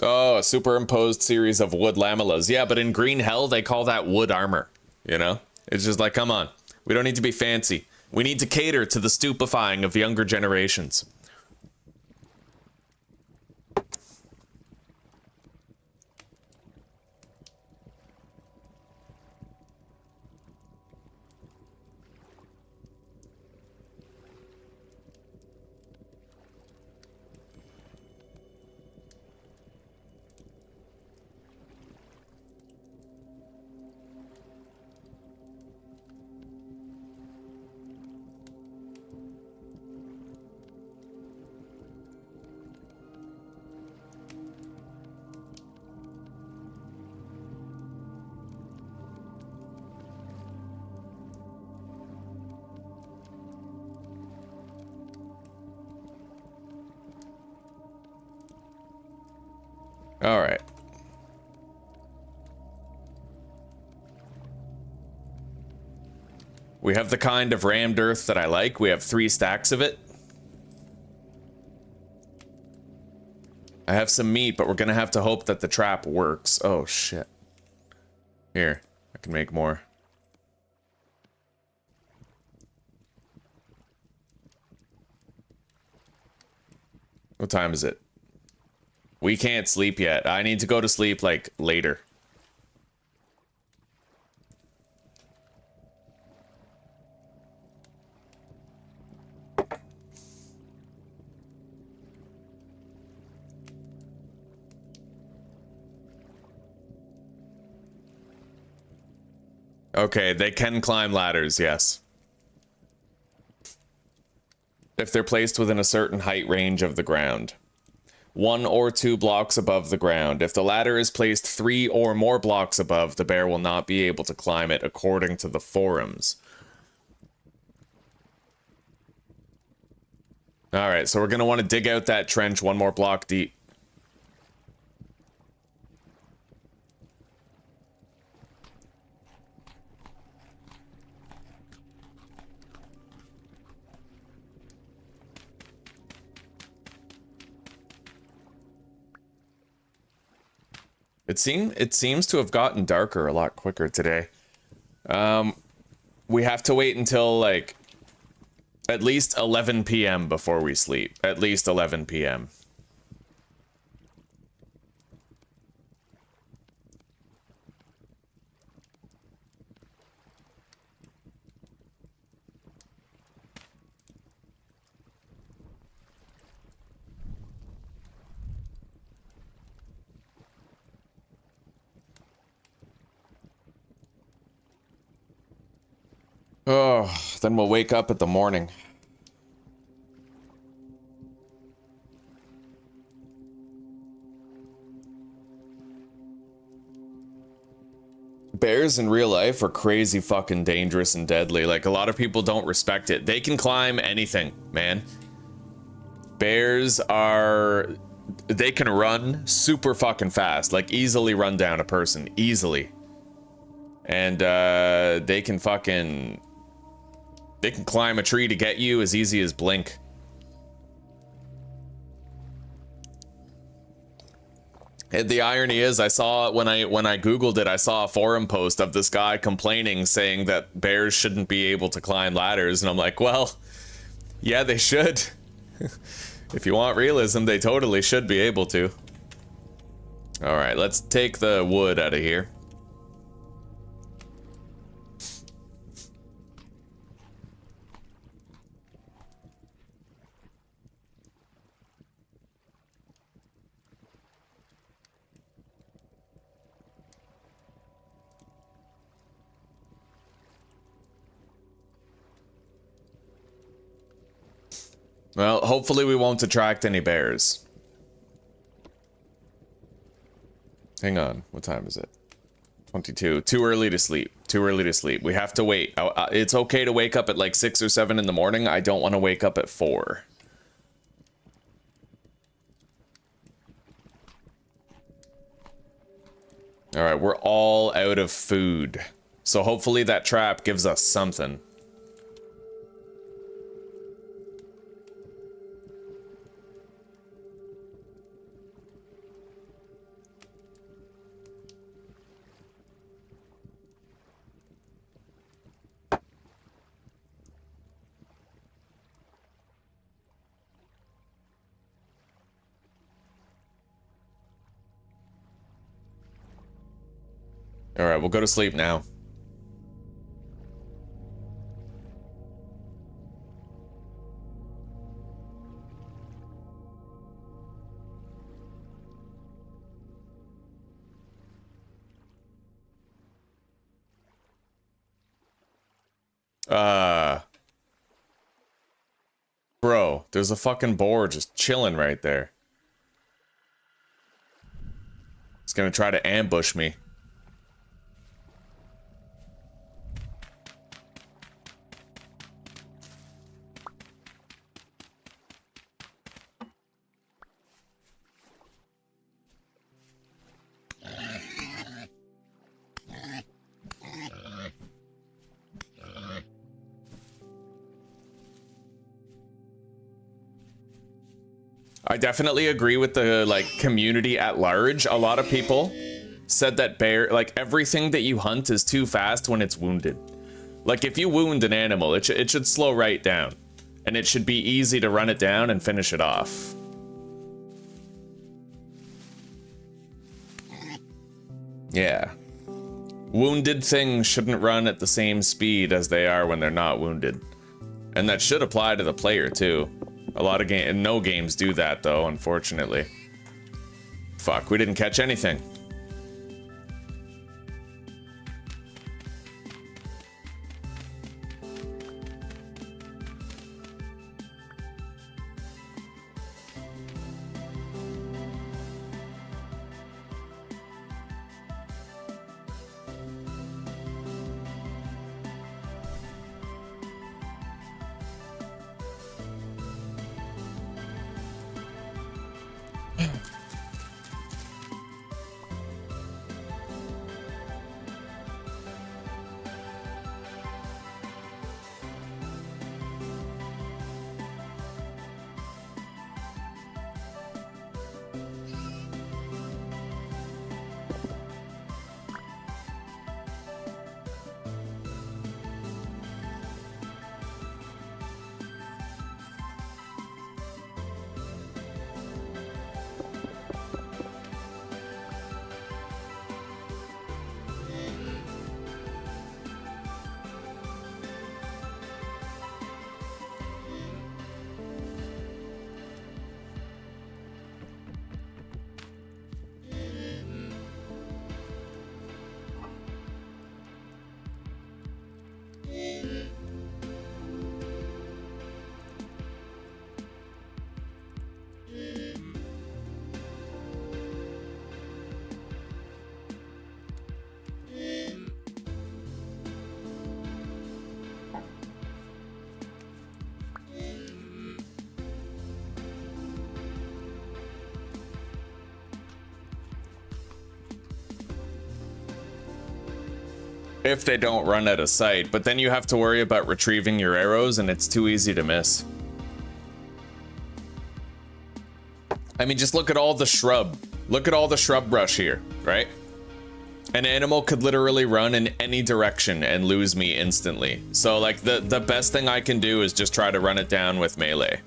Oh, a superimposed series of wood lamellas. Yeah, but in Green Hell, they call that wood armor. You know? It's just like, come on. We don't need to be fancy. We need to cater to the stupefying of younger generations. All right. We have the kind of rammed earth that I like. We have 3 stacks of it. I have some meat, but we're gonna have to hope that the trap works. Oh, shit. Here, I can make more. What time is it? We can't sleep yet. I need to go to sleep, like, later. Okay, they can climb ladders, yes. If they're placed within a certain height range of the ground. 1 or 2 blocks above the ground. If the ladder is placed 3 or more blocks above, the bear will not be able to climb it, according to the forums. Alright, so we're going to want to dig out that trench 1 more block deep. It seems to have gotten darker a lot quicker today. We have to wait until, like, at least 11 p.m. before we sleep. At least 11 p.m. Oh, then we'll wake up at the morning. Bears in real life are crazy fucking dangerous and deadly. Like, a lot of people don't respect it. They can climb anything, man. Bears are... They can run super fucking fast. Like, easily run down a person. Easily. And, they can fucking... They can climb a tree to get you as easy as blink. And the irony is, I saw when I googled it, I saw a forum post of this guy complaining, saying that bears shouldn't be able to climb ladders, and I'm like, well, yeah, they should. If you want realism, they totally should be able to. All right, let's take the wood out of here. Well, hopefully we won't attract any bears. Hang on, what time is it? 22. Too early to sleep. Too early to sleep. We have to wait. It's okay to wake up at like 6 or 7 in the morning. I don't want to wake up at 4. Alright, we're all out of food. So hopefully that trap gives us something. Alright, we'll go to sleep now. Bro, there's a fucking boar just chilling right there. It's gonna try to ambush me. I definitely agree with the like community at large. A lot of people said that like everything that you hunt is too fast when it's wounded. Like if you wound an animal, it should slow right down, and it should be easy to run it down and finish it off. Yeah. Wounded things shouldn't run at the same speed as they are when they're not wounded. And that should apply to the player too. A lot of no games do that though, unfortunately. Fuck, we didn't catch anything. If they don't run out of sight, but then you have to worry about retrieving your arrows and it's too easy to miss. I mean, just look at all the shrub. Look at all the shrub brush here, right? An animal could literally run in any direction and lose me instantly. So like the best thing I can do is just try to run it down with melee.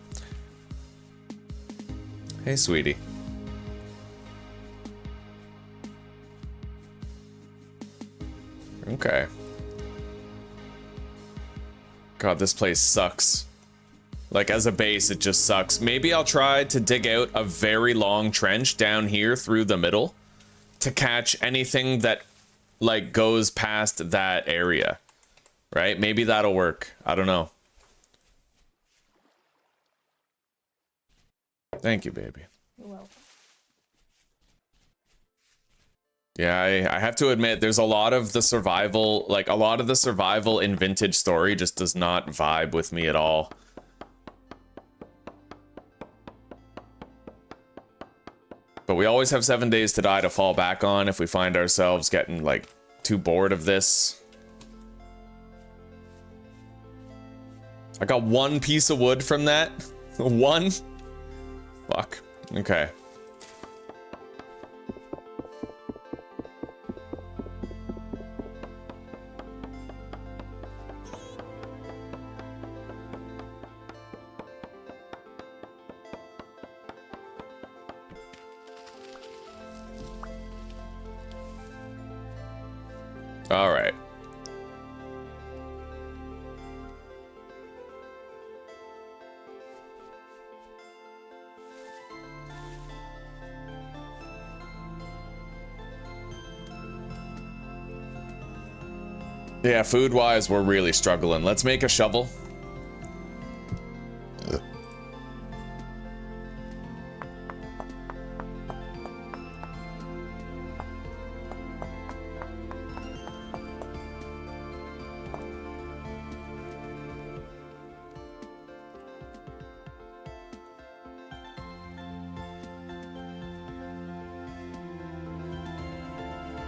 Hey, sweetie. Okay. God, this place sucks. Like, as a base, it just sucks. Maybe I'll try to dig out a very long trench down here through the middle to catch anything that, like, goes past that area. Right? Maybe that'll work. I don't know. Thank you, baby. You're welcome. Yeah, I have to admit, there's a lot of the survival, like a lot of the survival in Vintage Story just does not vibe with me at all. But we always have 7 days to die to fall back on if we find ourselves getting like too bored of this. I got one piece of wood from that. One? Fuck. Okay. All right. Yeah, food-wise, we're really struggling. Let's make a shovel.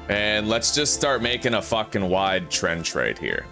And let's just start making a fucking wide trench right here.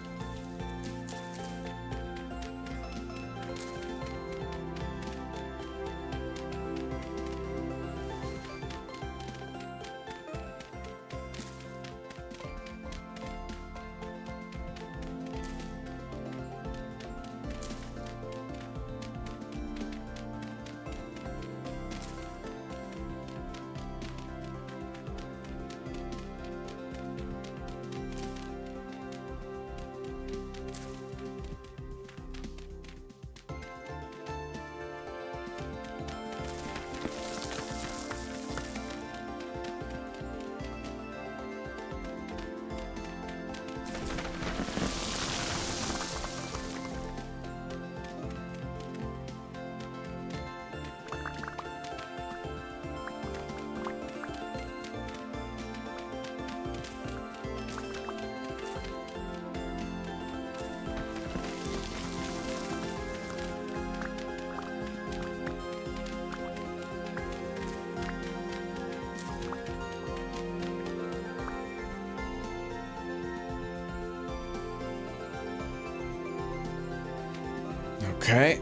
Okay.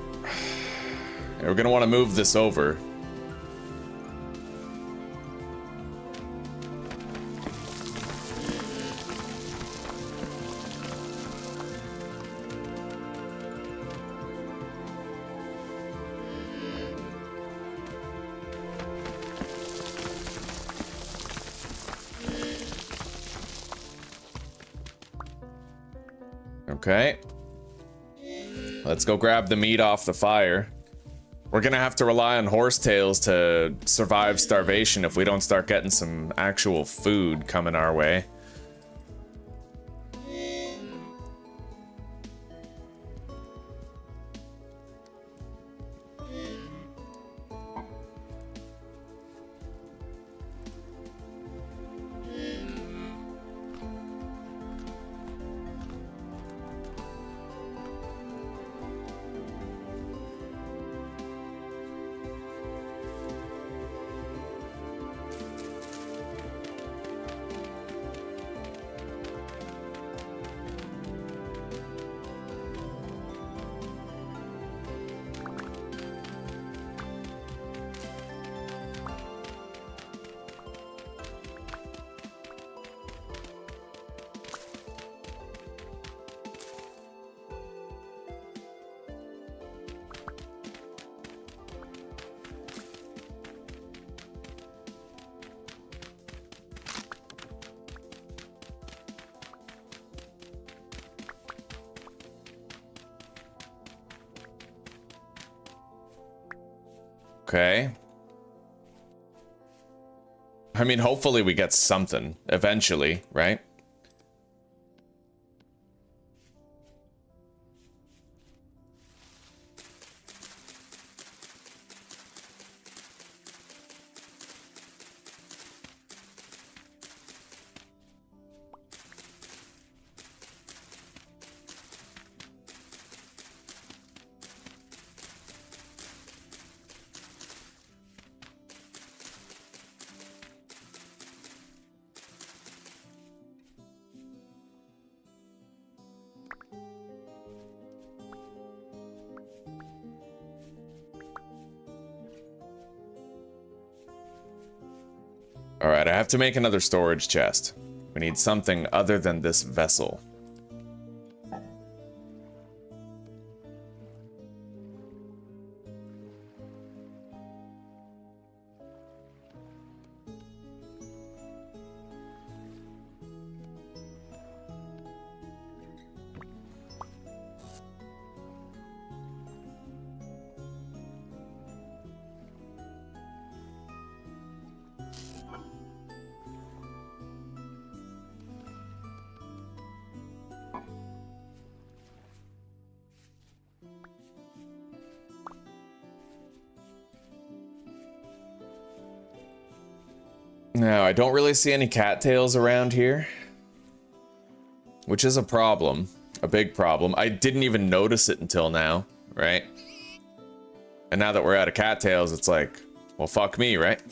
We're gonna want to move this over. Okay. Let's go grab the meat off the fire. We're gonna have to rely on horsetails to survive starvation if we don't start getting some actual food coming our way. Okay. I mean, hopefully we get something eventually, right? Alright, I have to make another storage chest. We need something other than this vessel. Now, I don't really see any cattails around here, which is a problem, a big problem. I didn't even notice it until now, right? And now that we're out of cattails, it's like, well, fuck me, right?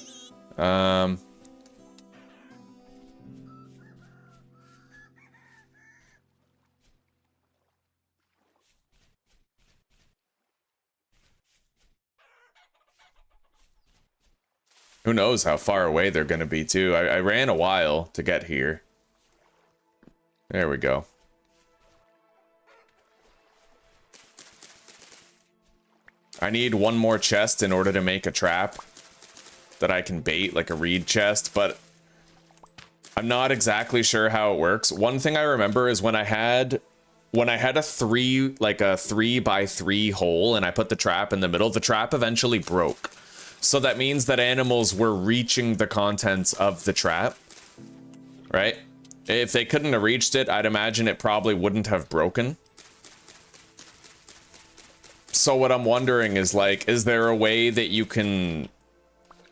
Who knows how far away they're going to be, too. I ran a while to get here. There we go. I need one more chest in order to make a trap that I can bait, like a reed chest, but I'm not exactly sure how it works. One thing I remember is when I had a 3 by 3 hole and I put the trap in the middle, the trap eventually broke. So that means that animals were reaching the contents of the trap, right? If they couldn't have reached it, I'd imagine it probably wouldn't have broken. So what I'm wondering is, like, is there a way that you can,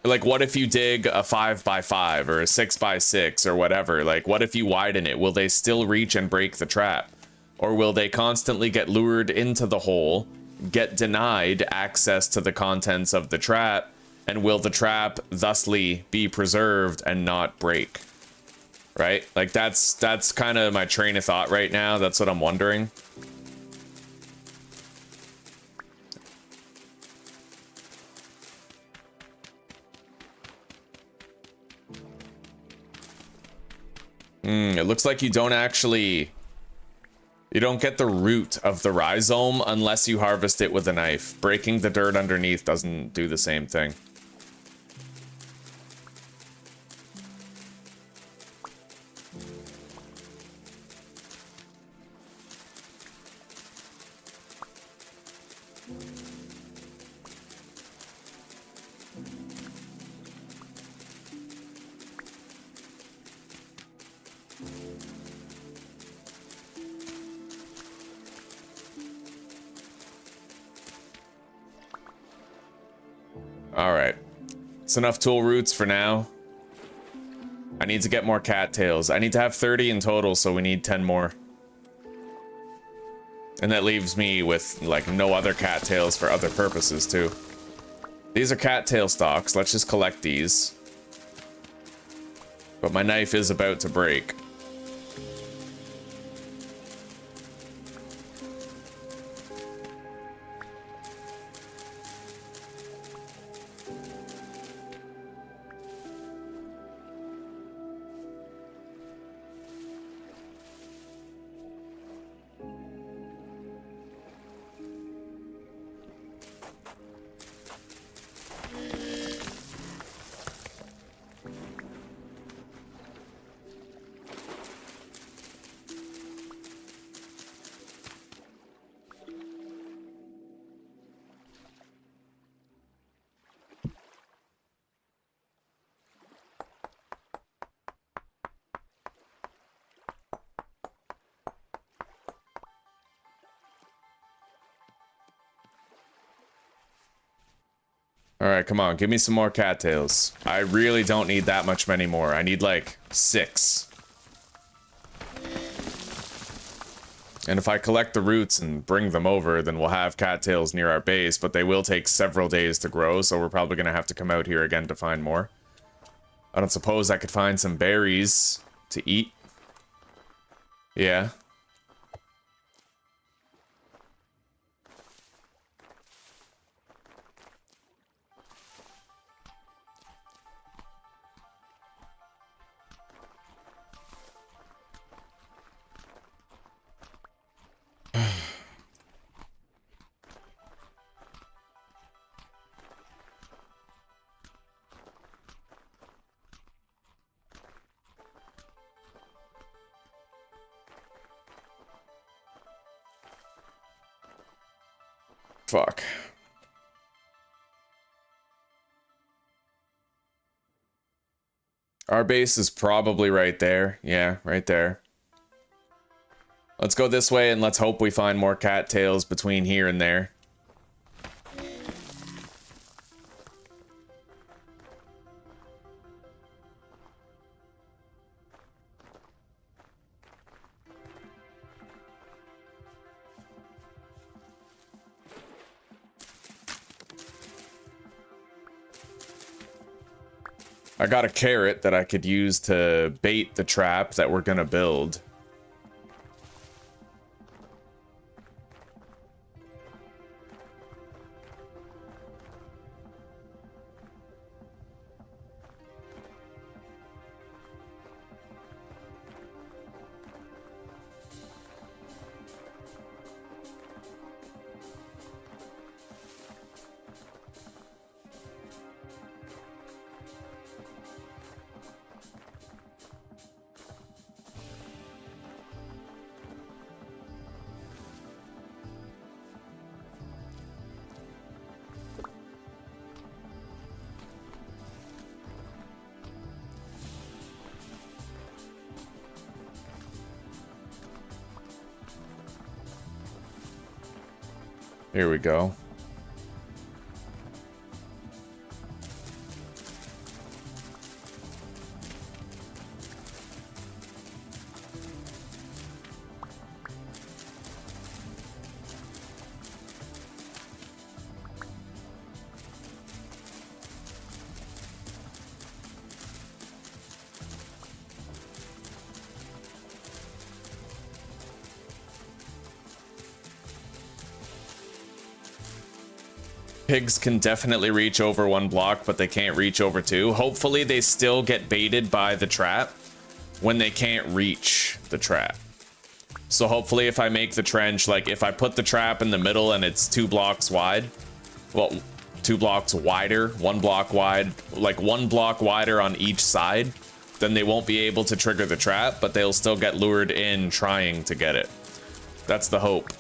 like, what if you dig a 5 by 5 or a 6 by 6 or whatever? Like, what if you widen it? Will they still reach and break the trap? Or will they constantly get lured into the hole, get denied access to the contents of the trap, and will the trap thusly be preserved and not break? Right? Like, that's kind of my train of thought right now. That's what I'm wondering. It looks like you don't actually... You don't get the root of the rhizome unless you harvest it with a knife. Breaking the dirt underneath doesn't do the same thing. Alright. It's enough tool roots for now. I need to get more cattails. I need to have 30 in total, so we need 10 more. And that leaves me with, like, no other cattails for other purposes, too. These are cattail stalks. Let's just collect these. But my knife is about to break. Alright, come on, give me some more cattails. I really don't need that much many more. I need like 6. And if I collect the roots and bring them over, then we'll have cattails near our base, but they will take several days to grow, so we're probably gonna have to come out here again to find more. I don't suppose I could find some berries to eat. Yeah. Fuck. Our base is probably right there. Yeah, right there. Let's go this way and let's hope we find more cattails between here and there. I got a carrot that I could use to bait the trap that we're gonna build. Here we go. Pigs can definitely reach over 1 block, but they can't reach over 2. Hopefully they still get baited by the trap. when they can't reach the trap. So hopefully if I make the trench, like if I put the trap in the middle and it's 2 blocks wide, well, 2 blocks wider, 1 block wide, like 1 block wider on each side, then they won't be able to trigger the trap, but they'll still get lured in trying to get it. That's the hope.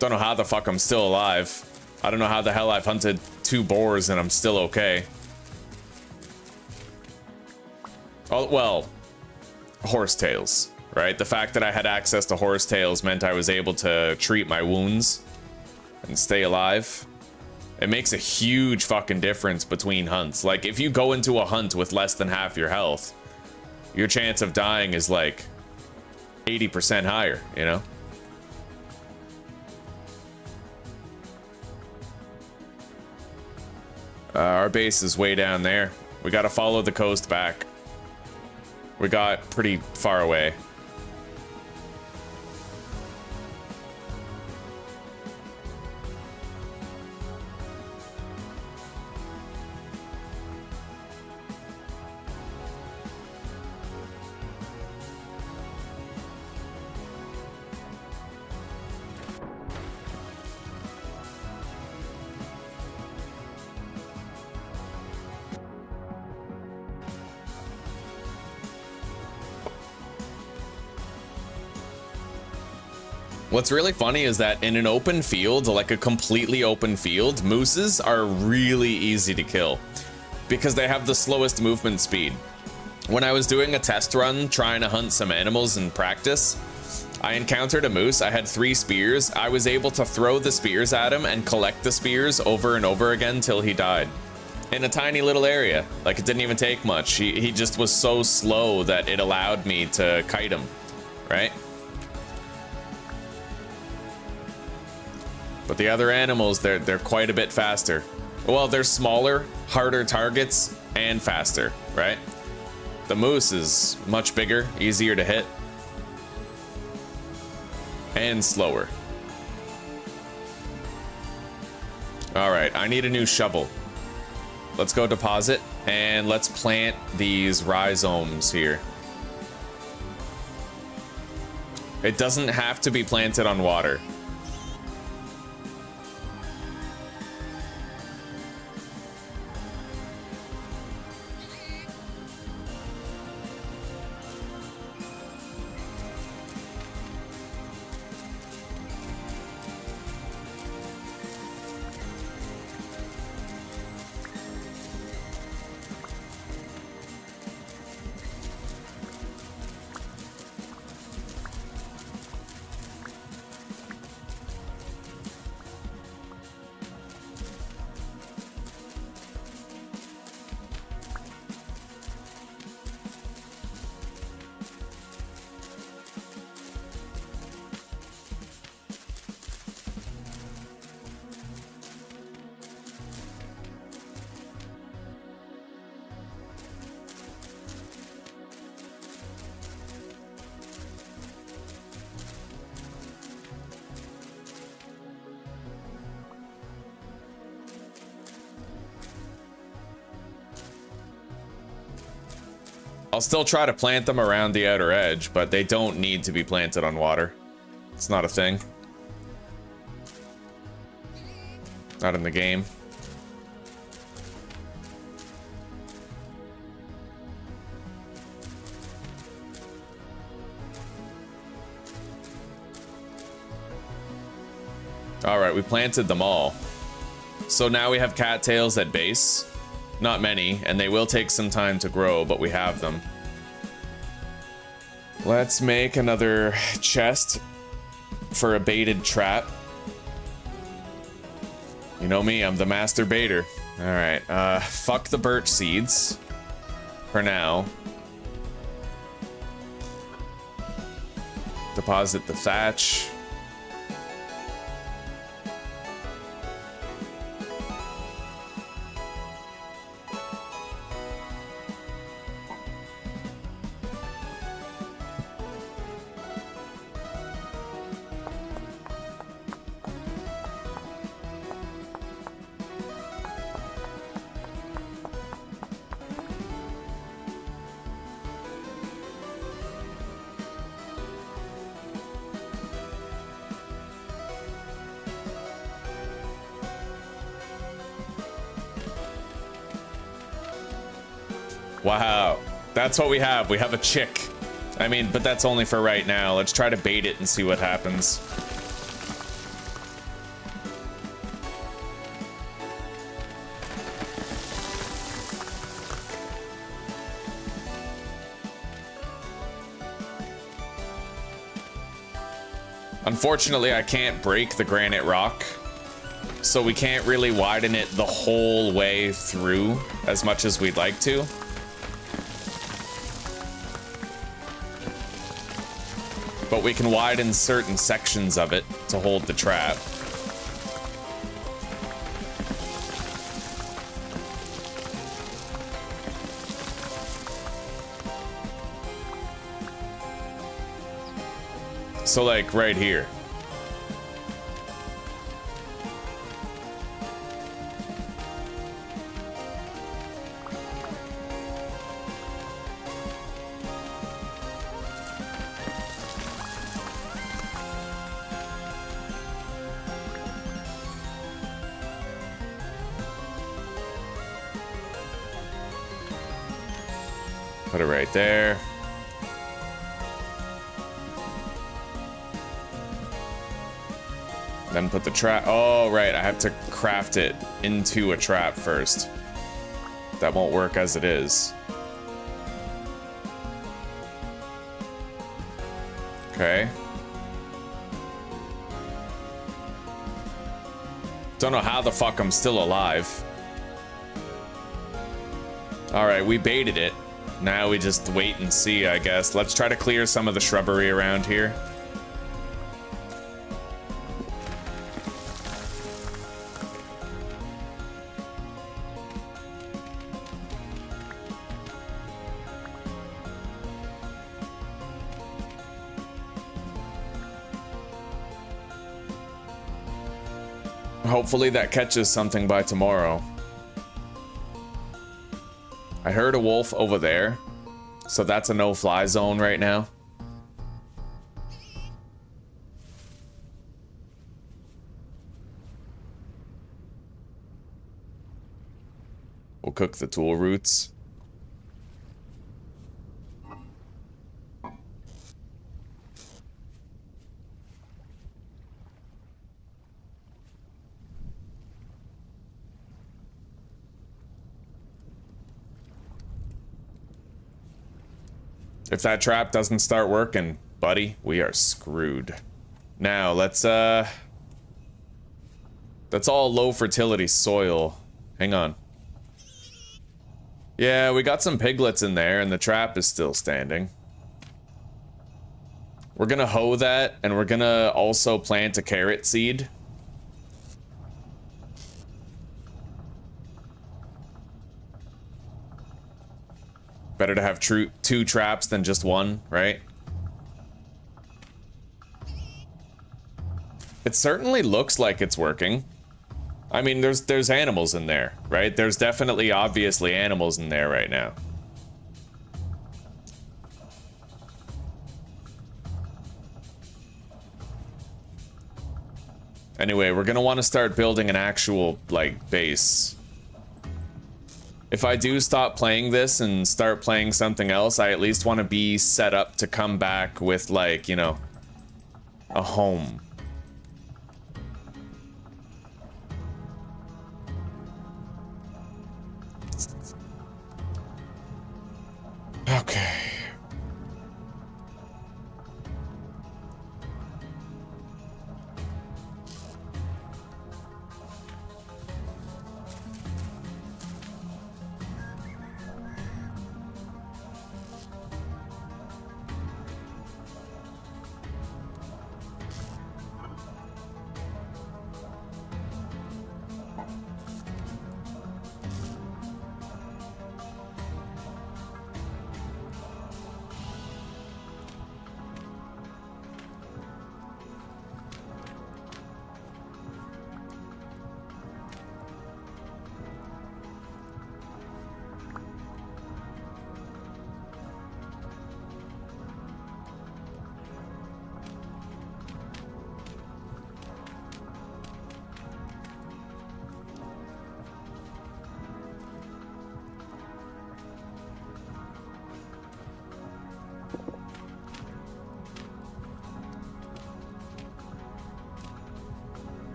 Don't know how the fuck I'm still alive. I don't know how the hell I've hunted 2 boars and I'm still okay. Oh, well, horsetails, right? The fact that I had access to horsetails meant I was able to treat my wounds and stay alive. It makes a huge fucking difference between hunts. Like, if you go into a hunt with less than half your health, your chance of dying is like 80% higher, you know? Our base is way down there. We gotta follow the coast back. We got pretty far away. What's really funny is that in an open field, like a completely open field, mooses are really easy to kill because they have the slowest movement speed. When I was doing a test run trying to hunt some animals in practice, I encountered a moose. I had 3 spears. I was able to throw the spears at him and collect the spears over and over again till he died. In a tiny little area. Like, it didn't even take much. He just was so slow that it allowed me to kite him, right? But the other animals, they're quite a bit faster. Well, they're smaller, harder targets, and faster, right? The moose is much bigger, easier to hit, and slower. All right, I need a new shovel. Let's go deposit, and let's plant these rhizomes here. It doesn't have to be planted on water. I'll still try to plant them around the outer edge, but they don't need to be planted on water. It's not a thing. Not in the game. All right, we planted them all. So now we have cattails at base. Not many, and they will take some time to grow, but we have them. Let's make another chest for a baited trap. You know me, I'm the master baiter. All right, fuck the birch seeds for now. Deposit the thatch. Wow. That's what we have. We have a chick. I mean, but that's only for right now. Let's try to bait it and see what happens. Unfortunately, I can't break the granite rock, so we can't really widen it the whole way through as much as we'd like to. But we can widen certain sections of it to hold the trap. So like right here. Put it right there. Then put the trap. Oh, right. I have to craft it into a trap first. That won't work as it is. Okay. Don't know how the fuck I'm still alive. Alright, we baited it. Now we just wait and see, I guess. Let's try to clear some of the shrubbery around here. Hopefully that catches something by tomorrow. I heard a wolf over there, so that's a no-fly zone right now. We'll cook the tool roots. If that trap doesn't start working, buddy, we are screwed. Now, let's that's all low fertility soil. Hang on. Yeah, we got some piglets in there, and the trap is still standing. We're gonna hoe that, and we're gonna also plant a carrot seed. Better to have two traps than just one, right? It certainly looks like it's working. I mean, there's animals in there, right? There's definitely, obviously, animals in there right now. Anyway, we're gonna want to start building an actual, like, base. If I do stop playing this and start playing something else, I at least want to be set up to come back with, like, you know, a home. Okay.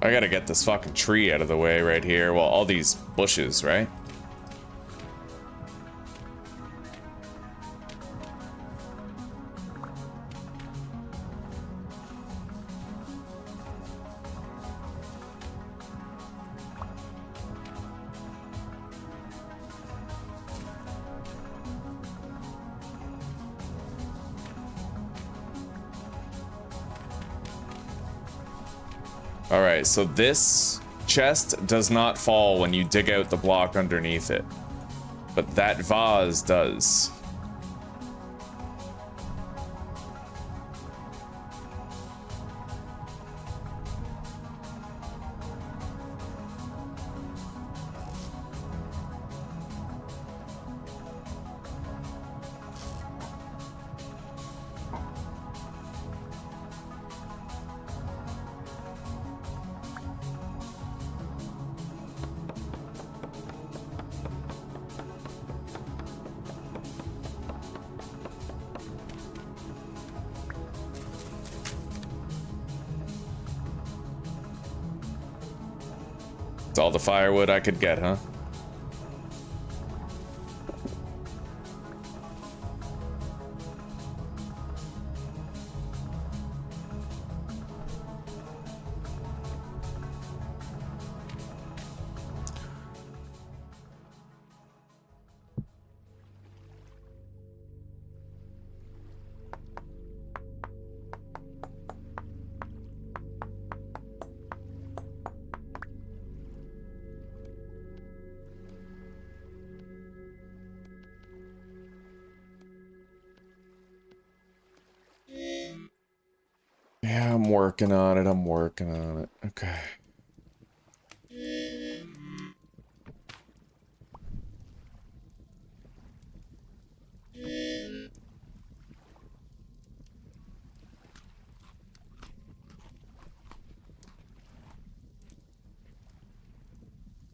I gotta get this fucking tree out of the way right here. Well, all these bushes, right? Alright, so this chest does not fall when you dig out the block underneath it. But that vase does. It's all the firewood I could get, huh? Yeah, I'm working on it. I'm working on it. Okay.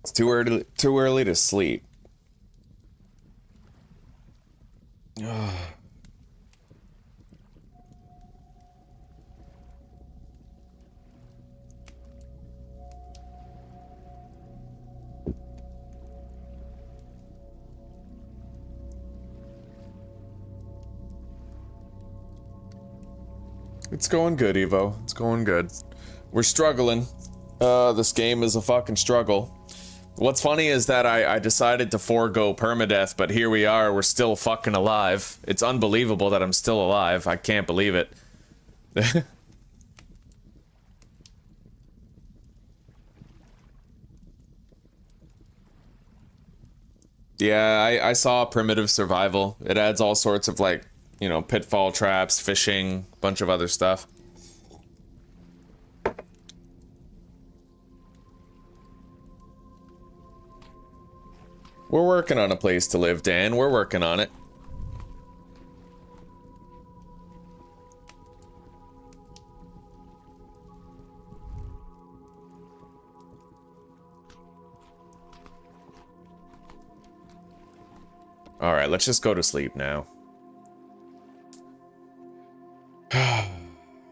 It's too early to sleep. Ugh. It's going good, Evo. It's going good. We're struggling. This game is a fucking struggle. What's funny is that I decided to forego permadeath, but here we are. We're still fucking alive. It's unbelievable that I'm still alive. I can't believe it. Yeah, I saw primitive survival. It adds all sorts of, like, you know, pitfall traps, fishing, bunch of other stuff. We're working on a place to live, Dan. We're working on it. All right, let's just go to sleep now.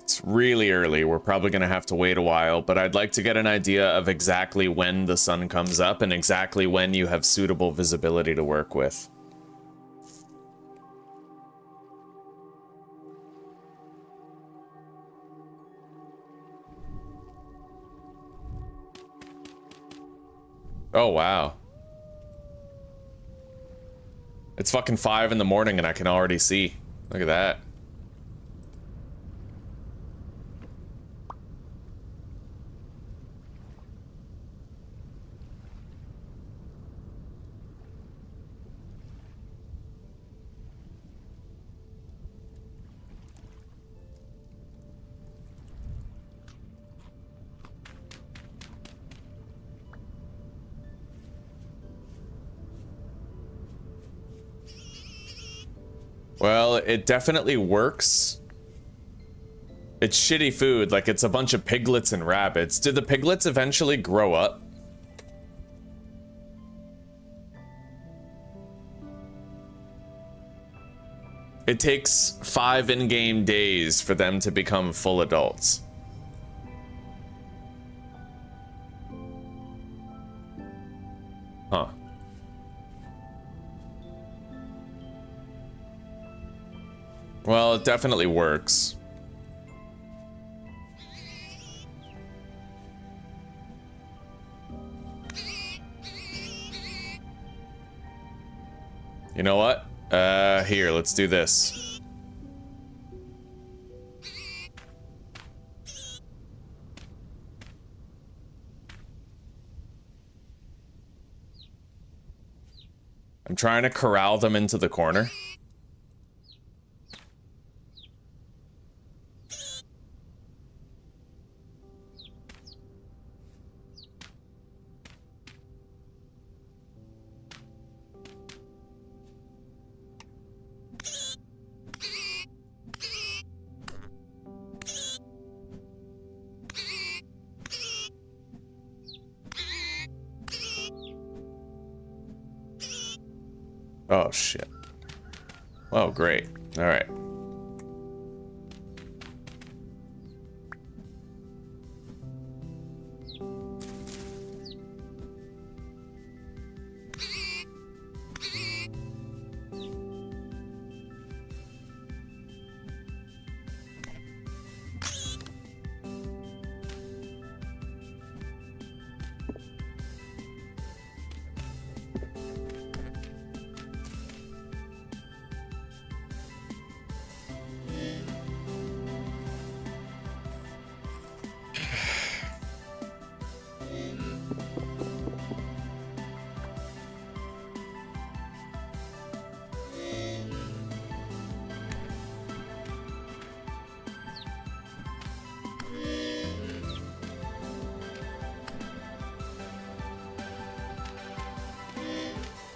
It's really early. We're probably going to have to wait a while, but I'd like to get an idea of exactly when the sun comes up and exactly when you have suitable visibility to work with. Oh, wow. It's fucking 5 in the morning and I can already see. Look at that. Well, it definitely works. It's shitty food, like it's a bunch of piglets and rabbits. Did the piglets eventually grow up? It takes 5 in-game days for them to become full adults. Well, it definitely works. You know what? Here, let's do this. I'm trying to corral them into the corner. Oh, shit. Oh, great. All right.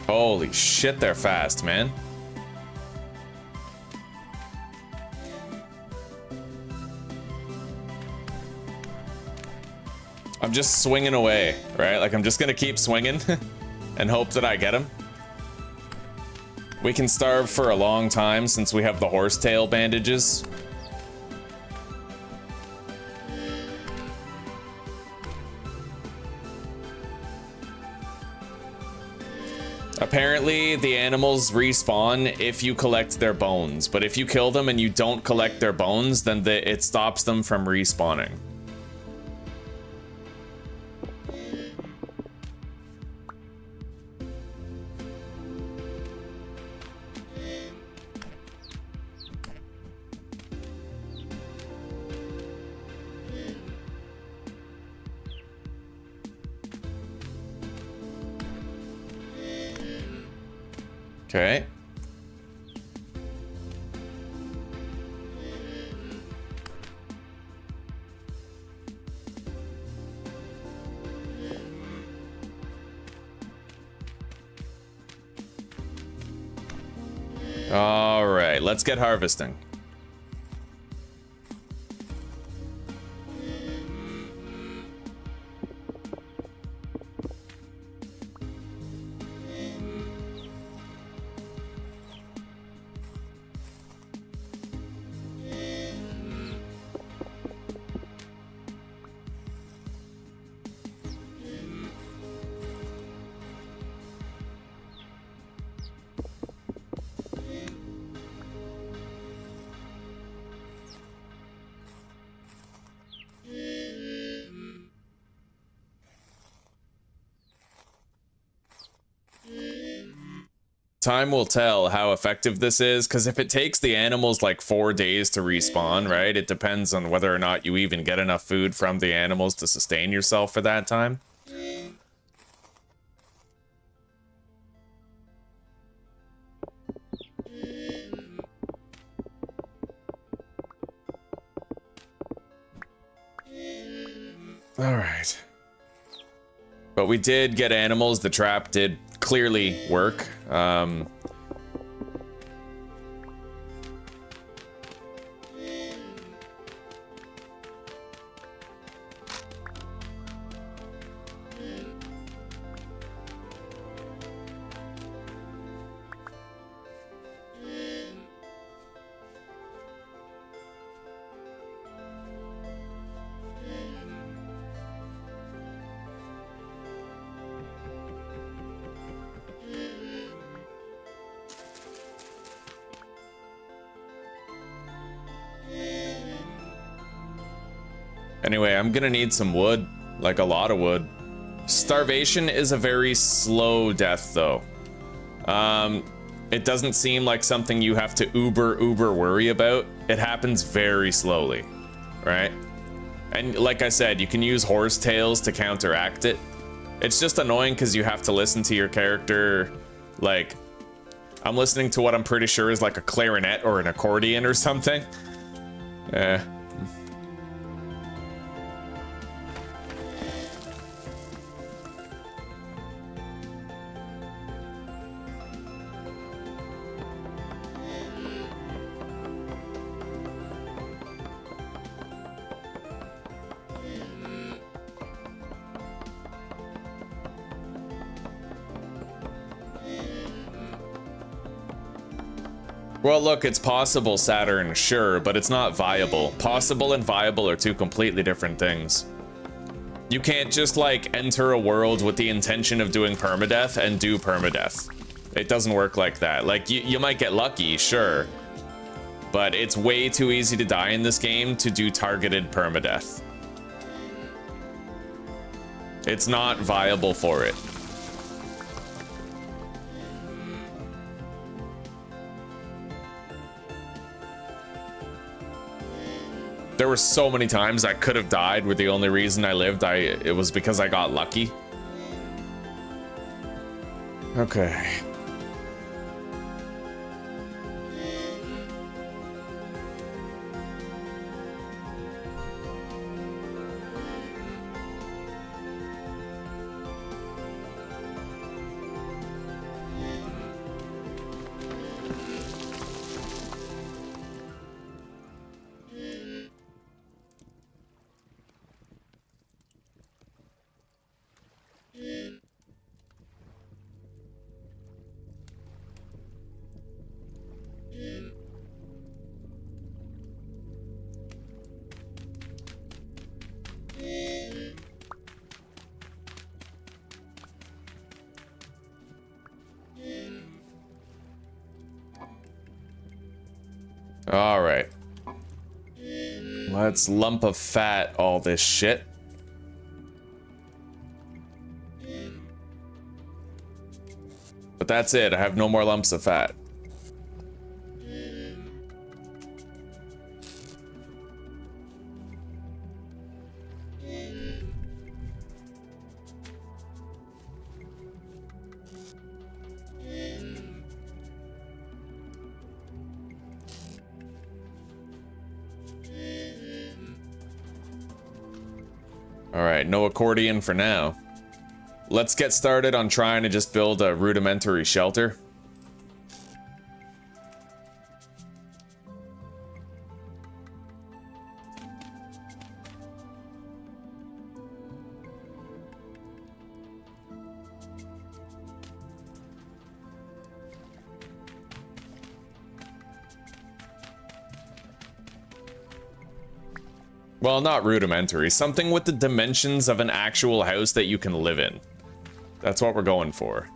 Holy shit, they're fast, man. I'm just swinging away, right? Like, I'm just gonna keep swinging and hope that I get him. We can starve for a long time since we have the horsetail bandages. Apparently, the animals respawn if you collect their bones, but if you kill them and you don't collect their bones, then it stops them from respawning. Okay. All right, let's get harvesting. Time will tell how effective this is, because if it takes the animals like 4 days to respawn, right? It depends on whether or not you even get enough food from the animals to sustain yourself for that time. All right. But we did get animals. The trap did clearly work. Anyway, I'm gonna need some wood, like a lot of wood. Starvation is a very slow death, though. It doesn't seem like something you have to uber worry about. It happens very slowly, right? And like I said, you can use horsetails to counteract it. It's just annoying because you have to listen to your character. Like, I'm listening to what I'm pretty sure is like a clarinet or an accordion or something. Well, look, it's possible, Saturn, sure, but it's not viable. Possible and viable are two completely different things. You can't just, like, enter a world with the intention of doing permadeath and do permadeath. It doesn't work like that. Like, you might get lucky, sure, but it's way too easy to die in this game to do targeted permadeath. It's not viable for it. There were so many times I could have died where the only reason I lived, it was because I got lucky. Okay. All right. Let's lump of fat all this shit. But that's it. I have no more lumps of fat. Alright, no accordion for now. Let's get started on trying to just build a rudimentary shelter. Well, not rudimentary. Something with the dimensions of an actual house that you can live in. That's what we're going for.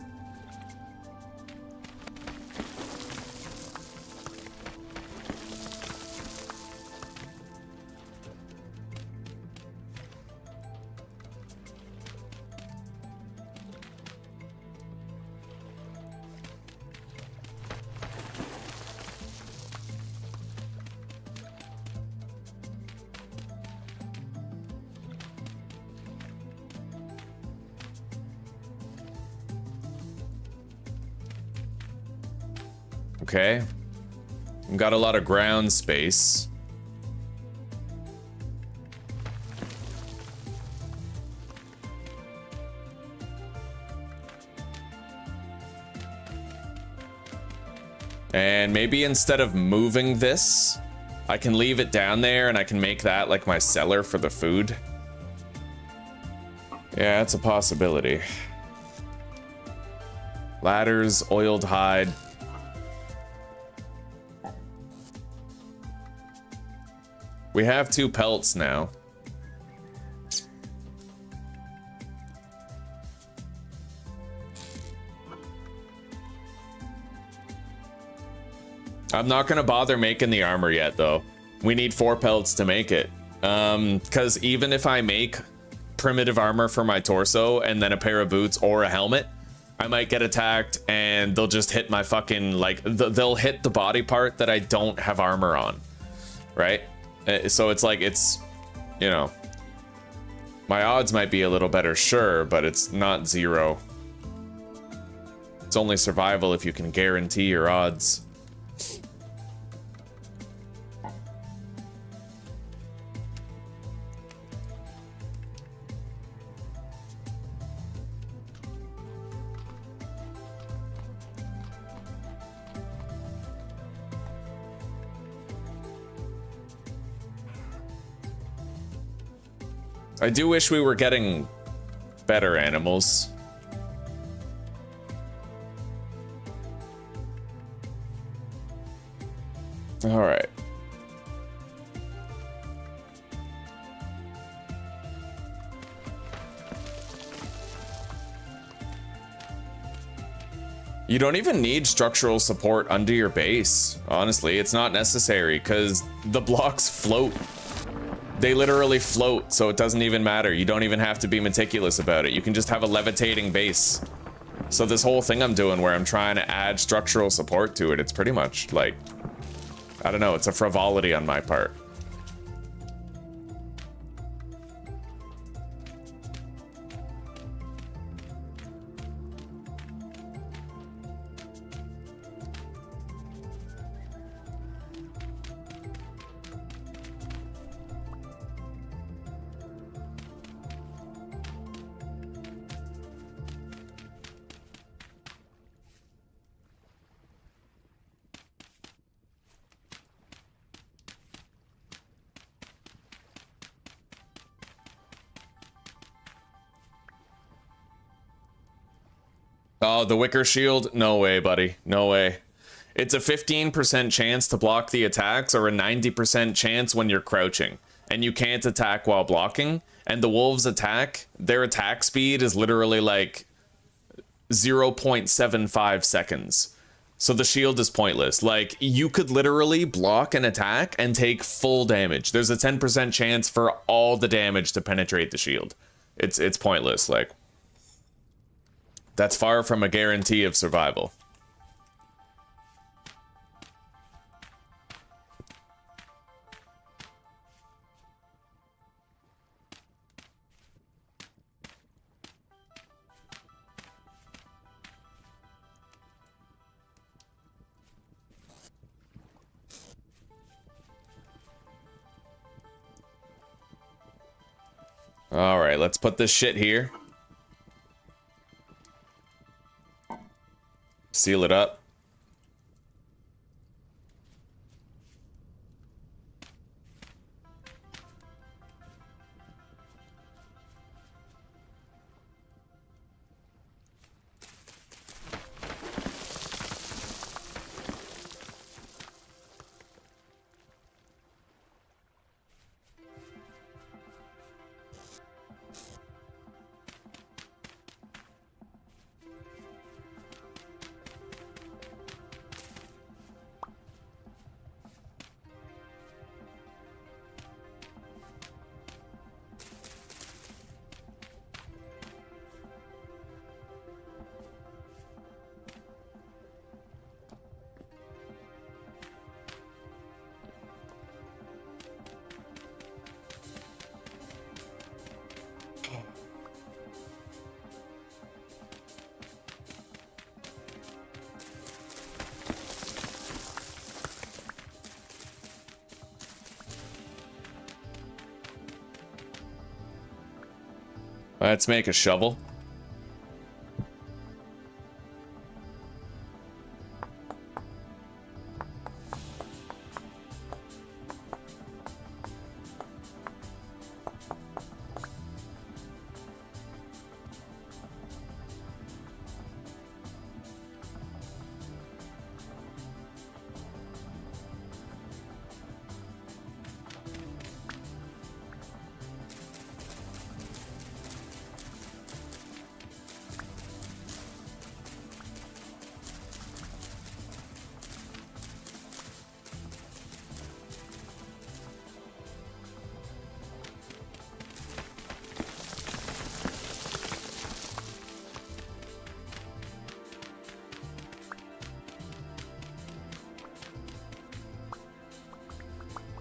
Okay. We've got a lot of ground space. And maybe instead of moving this, I can leave it down there and I can make that like my cellar for the food. Yeah, that's a possibility. Ladders, oiled hide. We have 2 pelts now. I'm not gonna bother making the armor yet, though. We need 4 pelts to make it. Because even if I make primitive armor for my torso and then a pair of boots or a helmet, I might get attacked and they'll just hit my fucking, like, they'll hit the body part that I don't have armor on, right? So it's like, it's, you know, my odds might be a little better, sure, but it's not zero. It's only survival if you can guarantee your odds. I do wish we were getting better animals. All right. You don't even need structural support under your base. Honestly, it's not necessary because the blocks float. They literally float, so it doesn't even matter. You don't even have to be meticulous about it. You can just have a levitating base. So this whole thing I'm doing where I'm trying to add structural support to it, it's pretty much like, I don't know, it's a frivolity on my part. Oh, the wicker shield? No way, buddy. No way. It's a 15% chance to block the attacks or a 90% chance when you're crouching. And you can't attack while blocking. And the wolves attack, their attack speed is literally like 0.75 seconds. So the shield is pointless. Like, you could literally block an attack and take full damage. There's a 10% chance for all the damage to penetrate the shield. It's pointless, like. That's far from a guarantee of survival. All right, let's put this shit here. Seal it up. Let's make a shovel.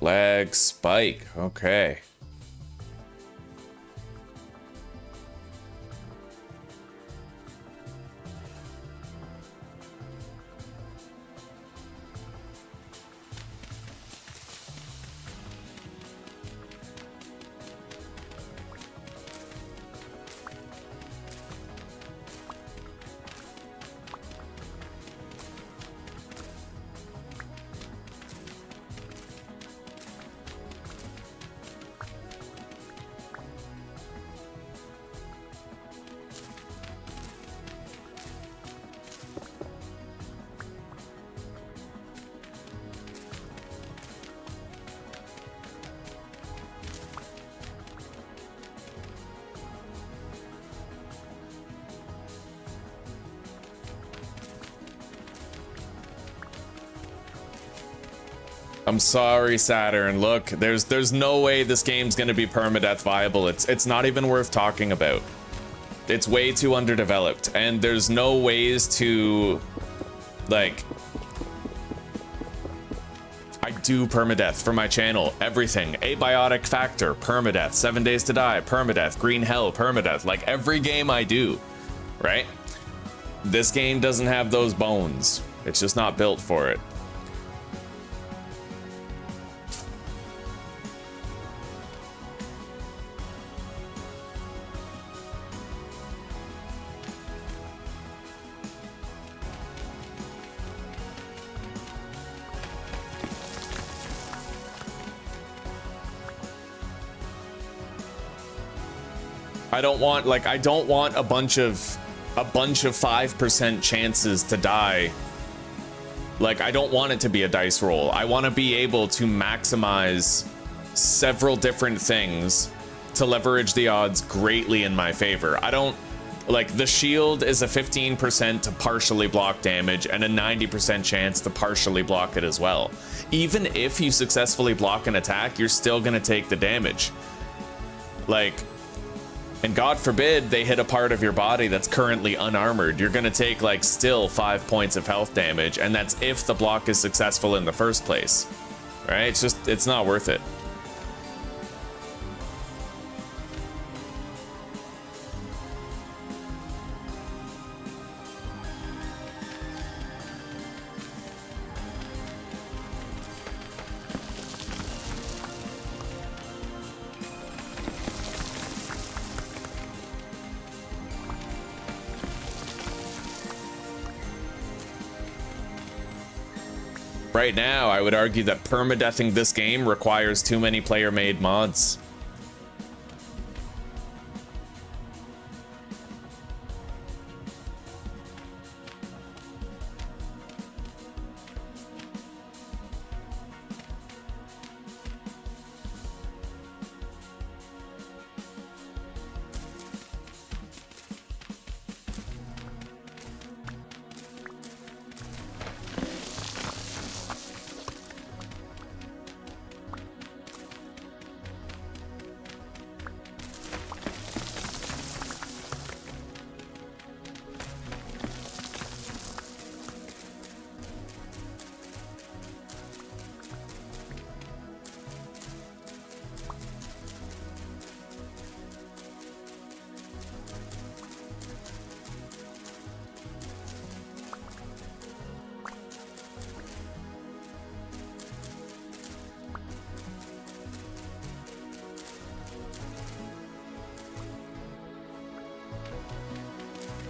Lag spike. Okay. I'm sorry, Saturn. Look, there's no way this game's gonna be permadeath viable. It's not even worth talking about. It's way too underdeveloped, and there's no ways to, like, I do permadeath for my channel. Everything. Abiotic Factor, permadeath. 7 Days to Die, permadeath. Green Hell, permadeath. Like, every game I do, right? This game doesn't have those bones. It's just not built for it. I don't want a bunch of 5% chances to die. Like, I don't want it to be a dice roll. I want to be able to maximize several different things to leverage the odds greatly in my favor. I don't, like, the shield is a 15% to partially block damage and a 90% chance to partially block it as well. Even if you successfully block an attack, you're still gonna take the damage. Like, and God forbid they hit a part of your body that's currently unarmored. You're gonna take, like, still 5 points of health damage, and that's if the block is successful in the first place, right? It's not worth it. Right now, I would argue that permadeathing this game requires too many player-made mods.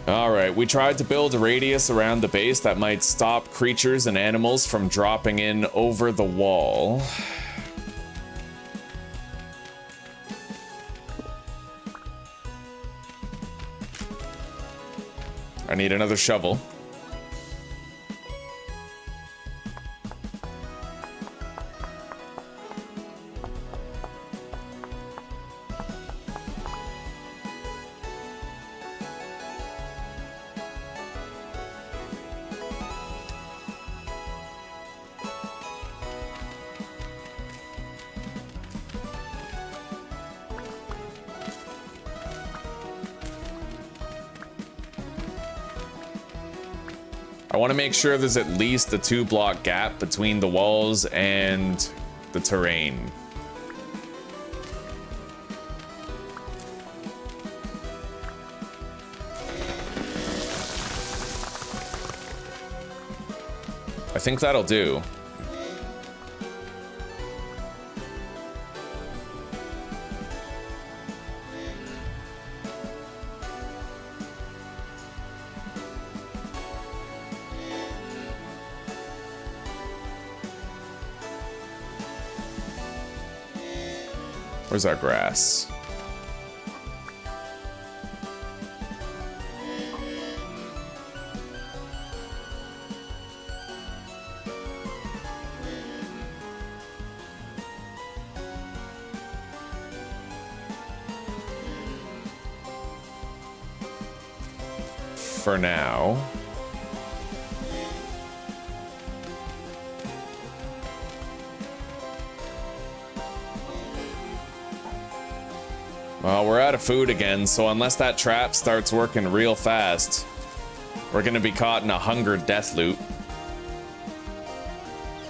Alright, we tried to build a radius around the base that might stop creatures and animals from dropping in over the wall. I need another shovel. I want to make sure there's at least a 2-block gap between the walls and the terrain. I think that'll do. Where's our grass? For now. Well, we're out of food again, so unless that trap starts working real fast, we're gonna be caught in a hunger death loop.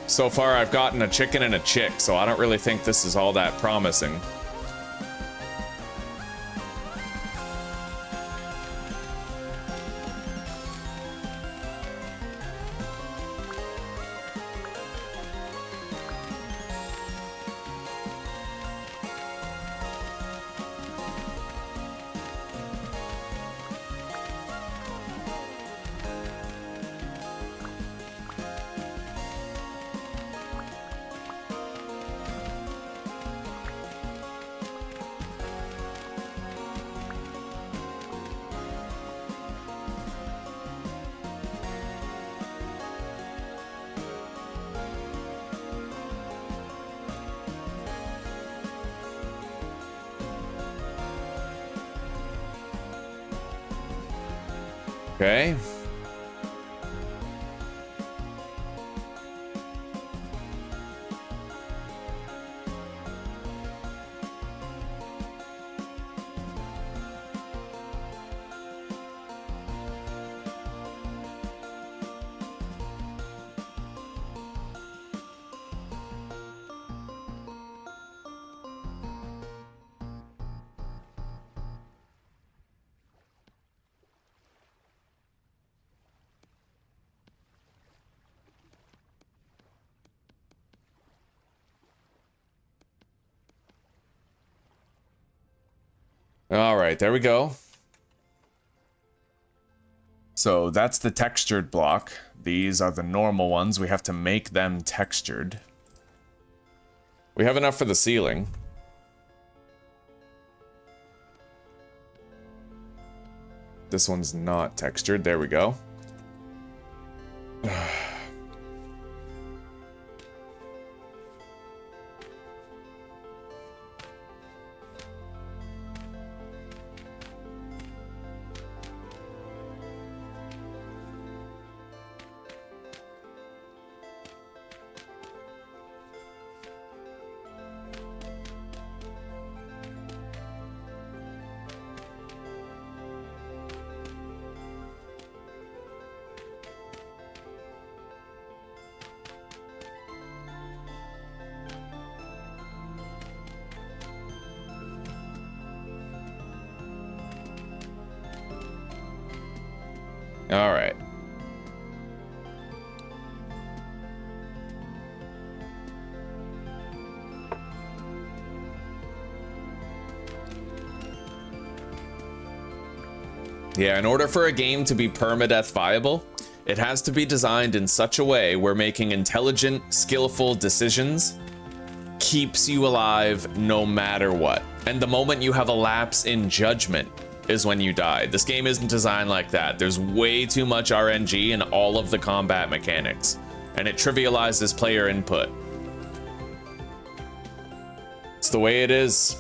So far, I've gotten a chicken and a chick, so I don't really think this is all that promising. Okay. All right, there we go. So that's the textured block. These are the normal ones. We have to make them textured. We have enough for the ceiling. This one's not textured. There we go. All right. Yeah, in order for a game to be permadeath viable, it has to be designed in such a way where making intelligent, skillful decisions keeps you alive no matter what. And the moment you have a lapse in judgment is when you die. This game isn't designed like that. There's way too much RNG in all of the combat mechanics, and it trivializes player input. It's the way it is.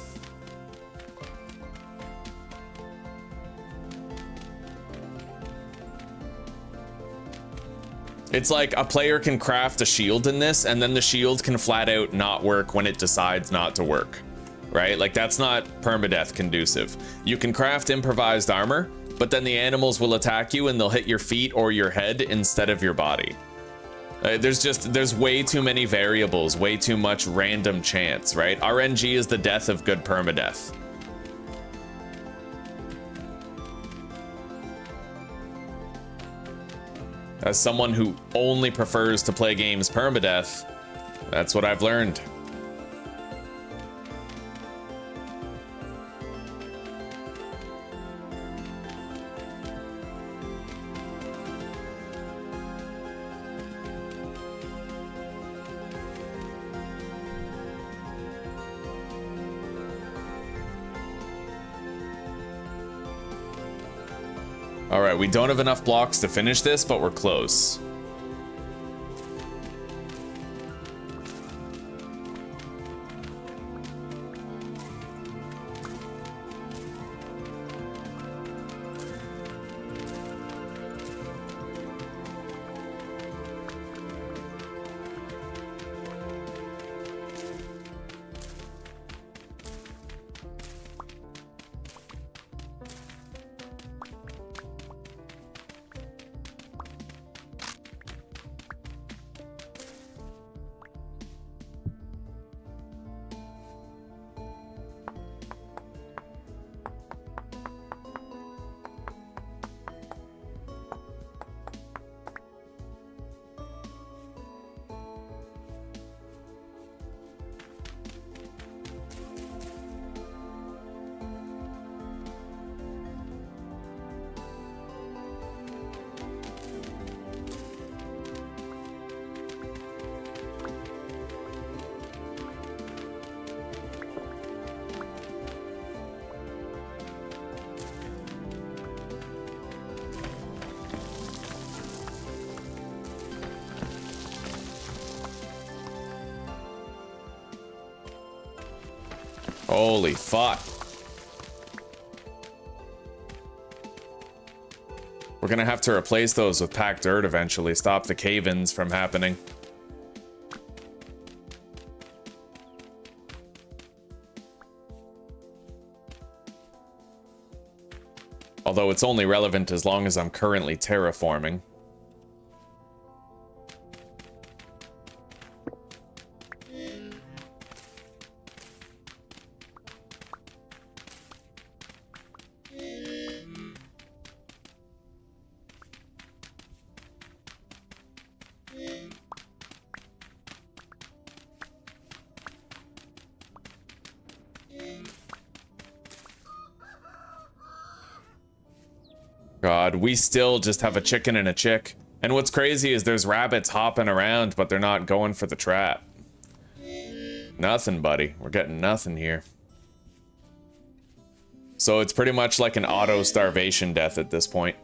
It's like a player can craft a shield in this, and then the shield can flat out not work when it decides not to work. Right? Like, that's not permadeath conducive. You can craft improvised armor, but then the animals will attack you and they'll hit your feet or your head instead of your body. There's way too many variables, way too much random chance, right? RNG is the death of good permadeath. As someone who only prefers to play games permadeath, that's what I've learned. All right, we don't have enough blocks to finish this, but we're close. Holy fuck. We're gonna have to replace those with packed dirt eventually, stop the cave-ins from happening. Although it's only relevant as long as I'm currently terraforming. God, we still just have a chicken and a chick. And what's crazy is there's rabbits hopping around, but they're not going for the trap. Nothing, buddy. We're getting nothing here. So it's pretty much like an auto-starvation death at this point.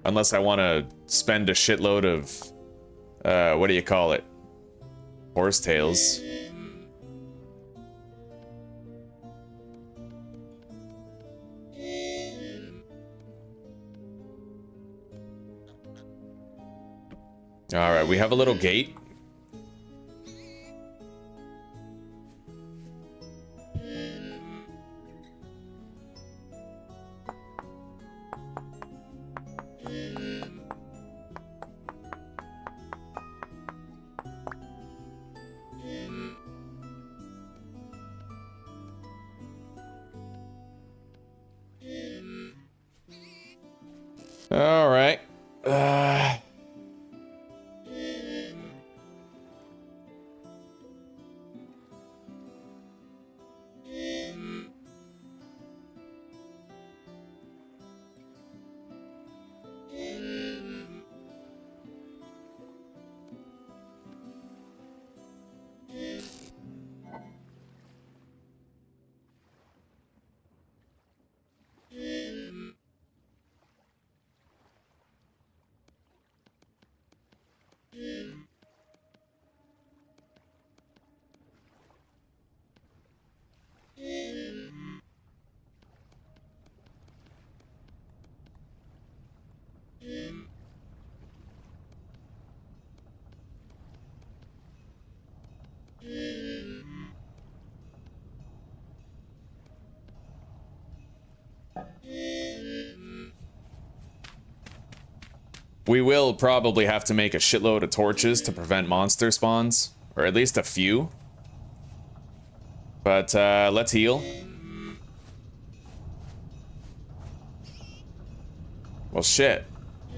Unless I want to spend a shitload of, what do you call it? Horsetails. Alright, we have a little gate. Alright. We will probably have to make a shitload of torches to prevent monster spawns, or at least a few. But let's heal. Well, shit.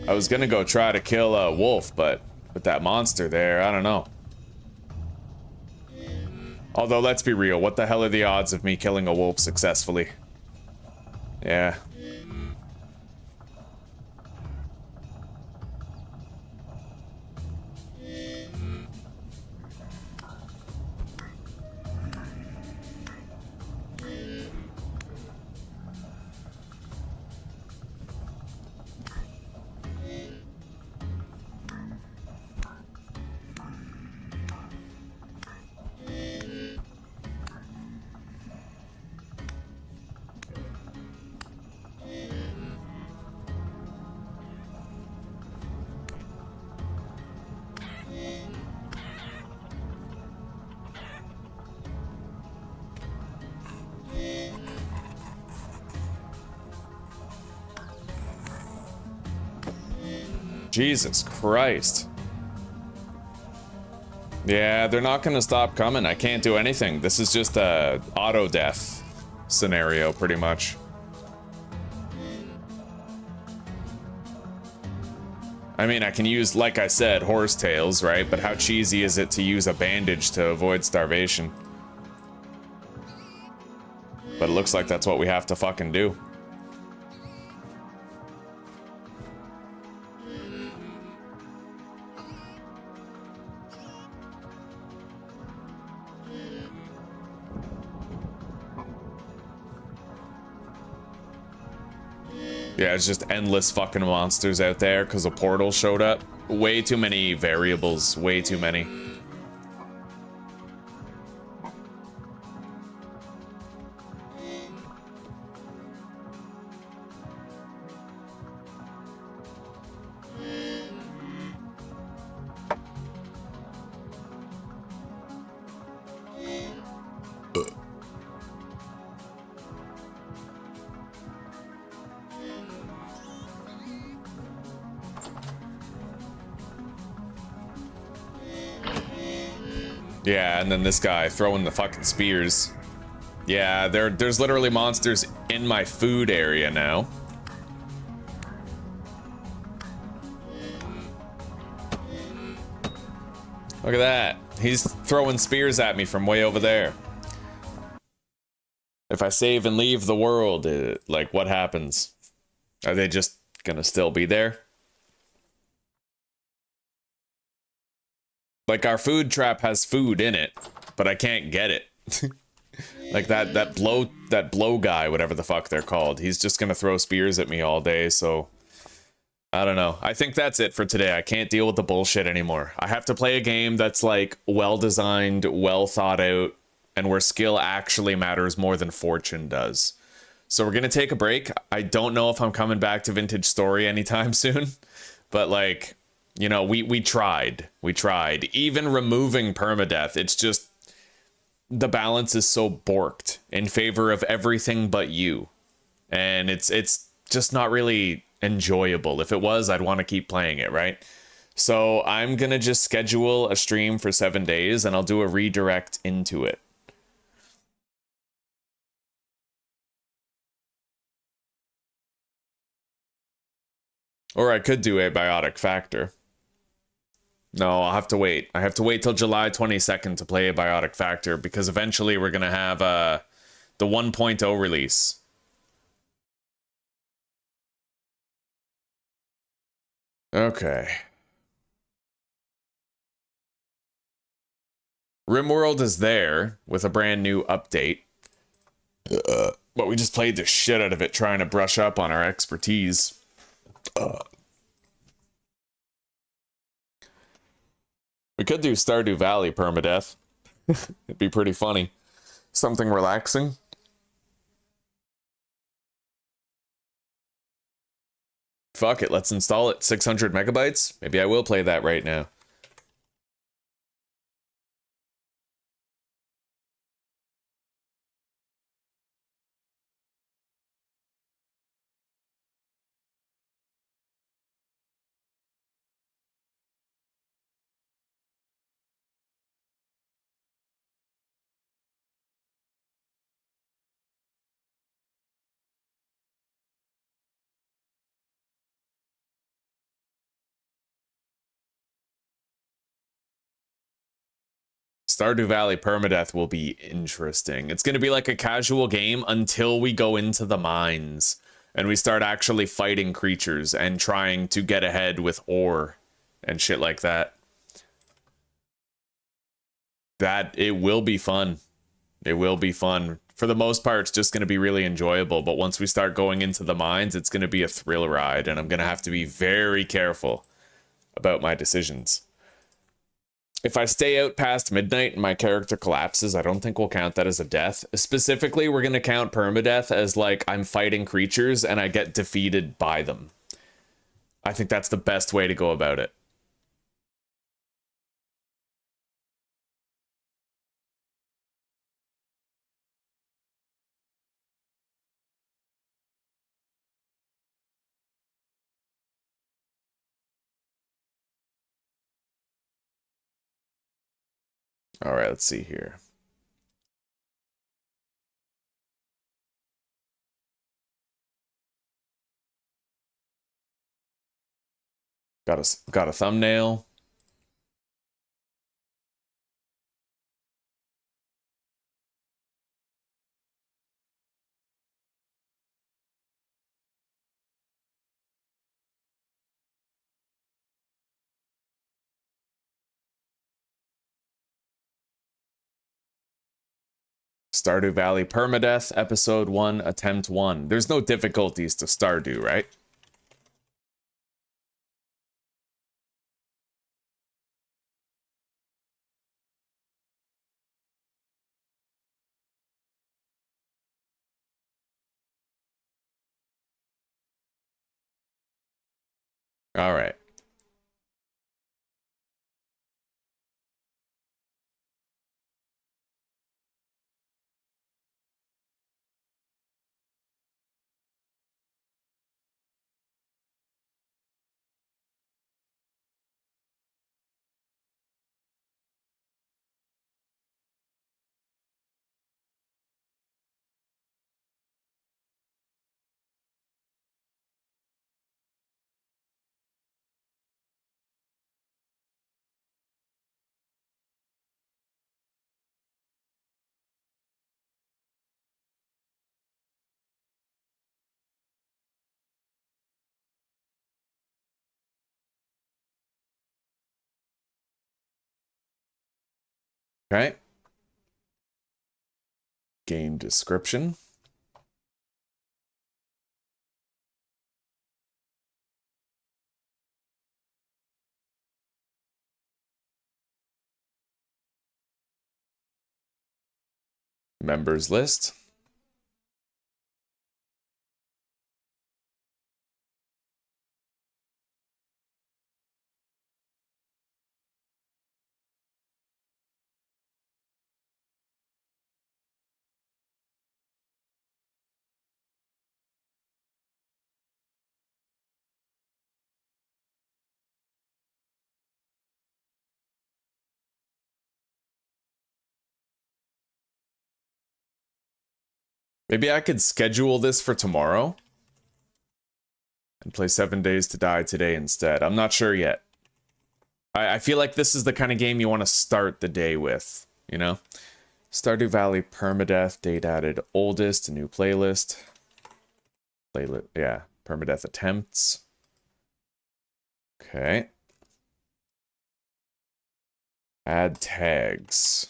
I was gonna go try to kill a wolf, but with that monster there, I don't know. Although, let's be real, what the hell are the odds of me killing a wolf successfully? Yeah. Jesus Christ. Yeah, they're not gonna stop coming. I can't do anything. This is just a auto death scenario, pretty much. I mean, I can use, like I said, horsetails, right? But how cheesy is it to use a bandage to avoid starvation? But it looks like that's what we have to fucking do. Yeah, it's just endless fucking monsters out there because a portal showed up. Way too many variables, way too many. Yeah, and then this guy throwing the fucking spears. Yeah, there's literally monsters in my food area now. Look at that. He's throwing spears at me from way over there. If I save and leave the world, like, what happens? Are they just gonna still be there? Like, our food trap has food in it, but I can't get it. Like that blow guy, whatever the fuck they're called. He's just gonna throw spears at me all day, so I don't know. I think that's it for today. I can't deal with the bullshit anymore. I have to play a game that's like well designed, well thought out, and where skill actually matters more than fortune does. So we're gonna take a break. I don't know if I'm coming back to Vintage Story anytime soon, but like, you know, we tried. We tried. Even removing permadeath, it's just the balance is so borked in favor of everything but you. And it's just not really enjoyable. If it was, I'd want to keep playing it, right? So I'm gonna just schedule a stream for 7 days and I'll do a redirect into it. Or I could do Abiotic Factor. No, I'll have to wait. I have to wait till July 22nd to play Abiotic Factor because eventually we're going to have the 1.0 release. Okay. RimWorld is there with a brand new update. But we just played the shit out of it trying to brush up on our expertise. We could do Stardew Valley permadeath. It'd be pretty funny. Something relaxing. Fuck it, let's install it. 600 megabytes? Maybe I will play that right now. Stardew Valley permadeath will be interesting. It's going to be like a casual game until we go into the mines and we start actually fighting creatures and trying to get ahead with ore and shit like that. It will be fun. It will be fun. For the most part, it's just going to be really enjoyable. But once we start going into the mines, it's going to be a thrill ride. And I'm going to have to be very careful about my decisions. If I stay out past midnight and my character collapses, I don't think we'll count that as a death. Specifically, we're going to count permadeath as like I'm fighting creatures and I get defeated by them. I think that's the best way to go about it. All right, let's see here. Got a thumbnail. Stardew Valley Permadeath, Episode 1, Attempt 1. There's no difficulties to Stardew, right? All right. Okay. Game description. Members list. Maybe I could schedule this for tomorrow and play 7 Days to Die today instead. I'm not sure yet. I feel like this is the kind of game you want to start the day with, you know? Stardew Valley Permadeath, date added, oldest, new playlist. Playlist, yeah, Permadeath attempts. Okay. Add tags.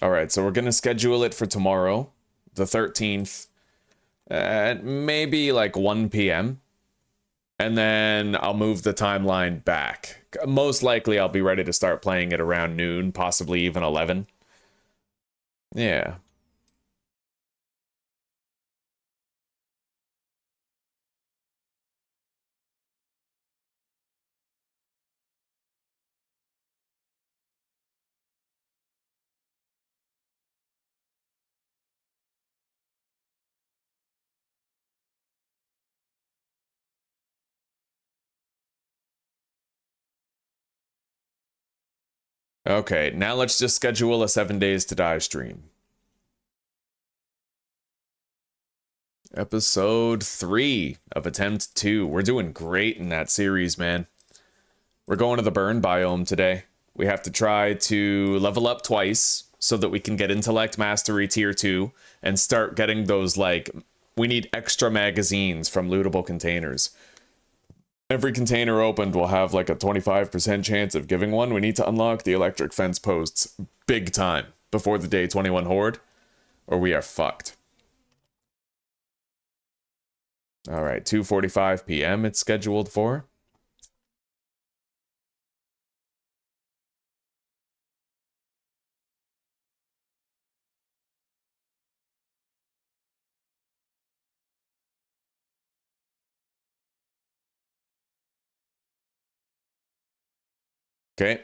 All right, so we're going to schedule it for tomorrow, the 13th, at maybe like 1 p.m. And then I'll move the timeline back. Most likely I'll be ready to start playing it around noon, possibly even 11. Yeah. Okay, now let's just schedule a 7 days to die stream. Episode 3 of Attempt 2. We're doing great in that series, man. We're going to the burn biome today. We have to try to level up twice so that we can get Intellect Mastery Tier 2 and start getting those, like, we need extra magazines from lootable containers. Every container opened will have like a 25% chance of giving one. We need to unlock the electric fence posts big time before the day 21 horde, or we are fucked. All right, 2:45 p.m. it's scheduled for. Okay.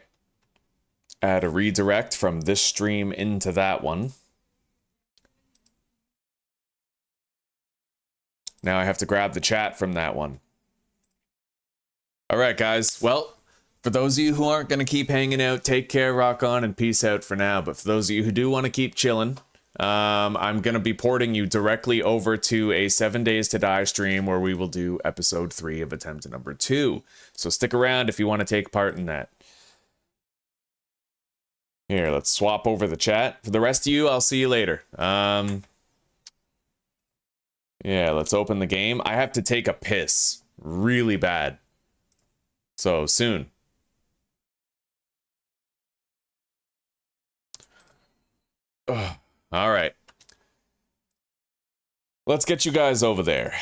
Add a redirect from this stream into that one. Now I have to grab the chat from that one. All right, guys. Well, for those of you who aren't going to keep hanging out, take care, rock on, and peace out for now. But for those of you who do want to keep chilling, I'm going to be porting you directly over to a 7 days to die stream where we will do episode 3 of attempt number 2. So stick around if you want to take part in that. Here, let's swap over the chat. For the rest of you, I'll see you later. Yeah, let's open the game. I have to take a piss really bad. So, soon. Ugh. All right. Let's get you guys over there.